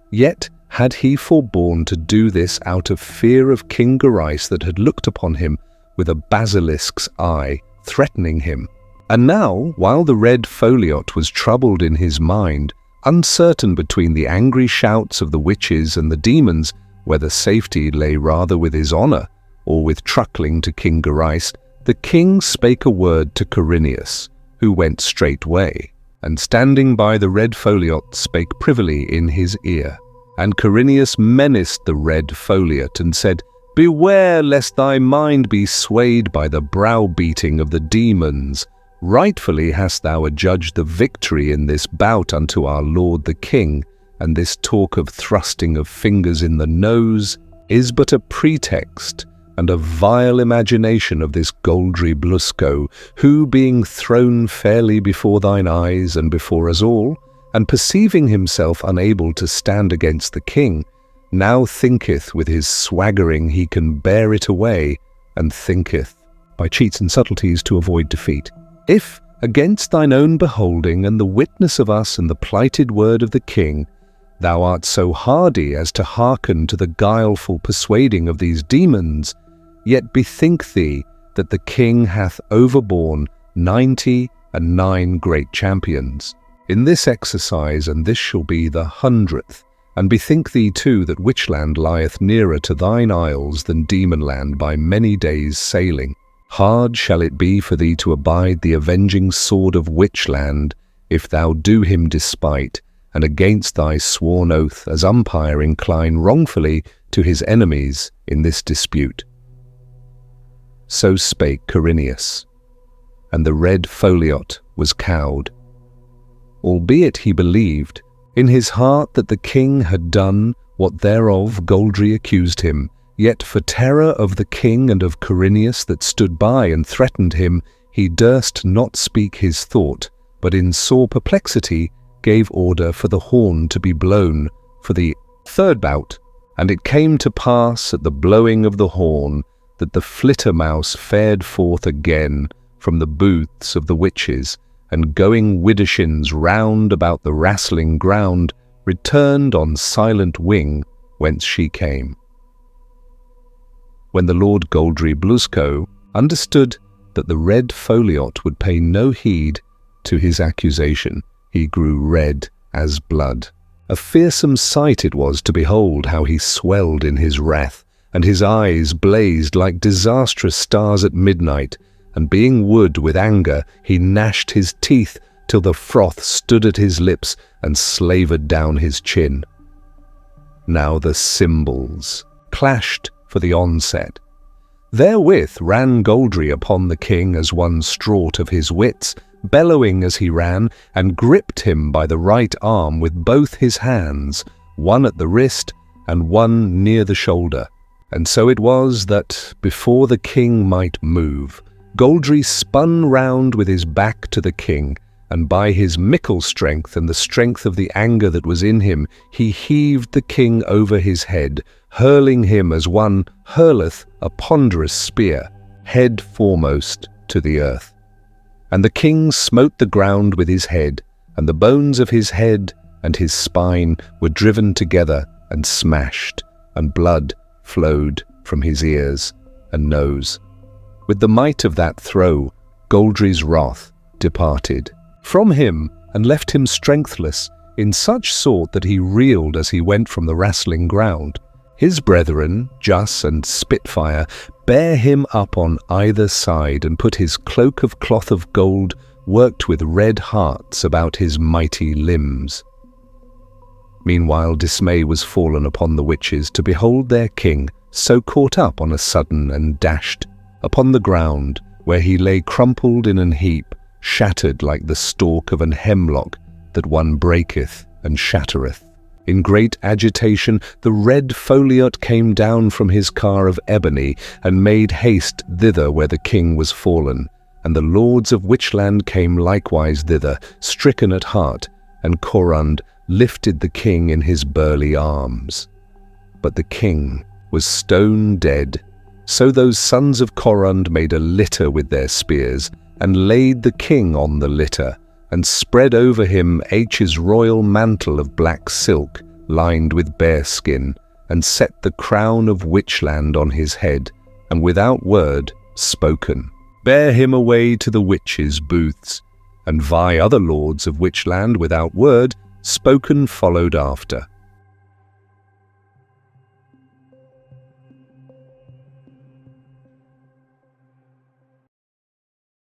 Yet had he forborne to do this out of fear of King Gorice, that had looked upon him with a basilisk's eye, threatening him. And now, while the red foliot was troubled in his mind, uncertain between the angry shouts of the witches and the demons, whether safety lay rather with his honour, or with truckling to King Gorice, the king spake a word to Corinius, who went straightway, and standing by the red foliot spake privily in his ear. And Corinius menaced the red foliot, and said, Beware lest thy mind be swayed by the browbeating of the demons. Rightfully hast thou adjudged the victory in this bout unto our lord the king, and this talk of thrusting of fingers in the nose is but a pretext and a vile imagination of this Goldry Bluszco, who, being thrown fairly before thine eyes and before us all, and perceiving himself unable to stand against the king, now thinketh with his swaggering he can bear it away, and thinketh by cheats and subtleties to avoid defeat. If, against thine own beholding and the witness of us and the plighted word of the king, thou art so hardy as to hearken to the guileful persuading of these demons, yet bethink thee that the king hath overborne 99 great champions in this exercise, and this shall be the 100th. And bethink thee too that Witchland lieth nearer to thine isles than Demonland by many days' sailing. Hard shall it be for thee to abide the avenging sword of Witchland, if thou do him despite, and against thy sworn oath as umpire incline wrongfully to his enemies in this dispute. So spake Corinius, and the red foliot was cowed. Albeit he believed in his heart that the king had done what thereof Goldry accused him, yet for terror of the king and of Corinius that stood by and threatened him, he durst not speak his thought, but in sore perplexity gave order for the horn to be blown for the third bout. And it came to pass at the blowing of the horn that the flittermouse fared forth again from the booths of the witches, and going widdershins round about the wrestling ground, returned on silent wing whence she came. When the Lord Goldry Bluszco understood that the red foliot would pay no heed to his accusation, he grew red as blood. A fearsome sight it was to behold how he swelled in his wrath, and his eyes blazed like disastrous stars at midnight, and being wood with anger, he gnashed his teeth till the froth stood at his lips and slavered down his chin. Now the cymbals clashed for the onset. Therewith ran Goldry upon the king as one straught of his wits, bellowing as he ran, and gripped him by the right arm with both his hands, one at the wrist and one near the shoulder. And so it was that, before the king might move, Goldry spun round with his back to the king, and by his mickle strength and the strength of the anger that was in him, he heaved the king over his head, hurling him as one hurleth a ponderous spear, head foremost to the earth. And the king smote the ground with his head, and the bones of his head and his spine were driven together and smashed, and blood flowed from his ears and nose. With the might of that throw, Goldry's wrath departed from him and left him strengthless, in such sort that he reeled as he went from the wrestling ground. His brethren, Juss and Spitfire, bare him up on either side and put his cloak of cloth of gold worked with red hearts about his mighty limbs. Meanwhile dismay was fallen upon the witches to behold their king so caught up on a sudden and dashed upon the ground, where he lay crumpled in an heap, shattered like the stalk of an hemlock that one breaketh and shattereth. In great agitation the red foliot came down from his car of ebony and made haste thither where the king was fallen, and the lords of Witchland came likewise thither, stricken at heart, and Corund lifted the king in his burly arms. But the king was stone dead, so those sons of Corund made a litter with their spears, and laid the king on the litter, and spread over him H's royal mantle of black silk, lined with bearskin, and set the crown of Witchland on his head, and without word spoken, bear him away to the witches' booths, and other lords of Witchland without word spoken followed after.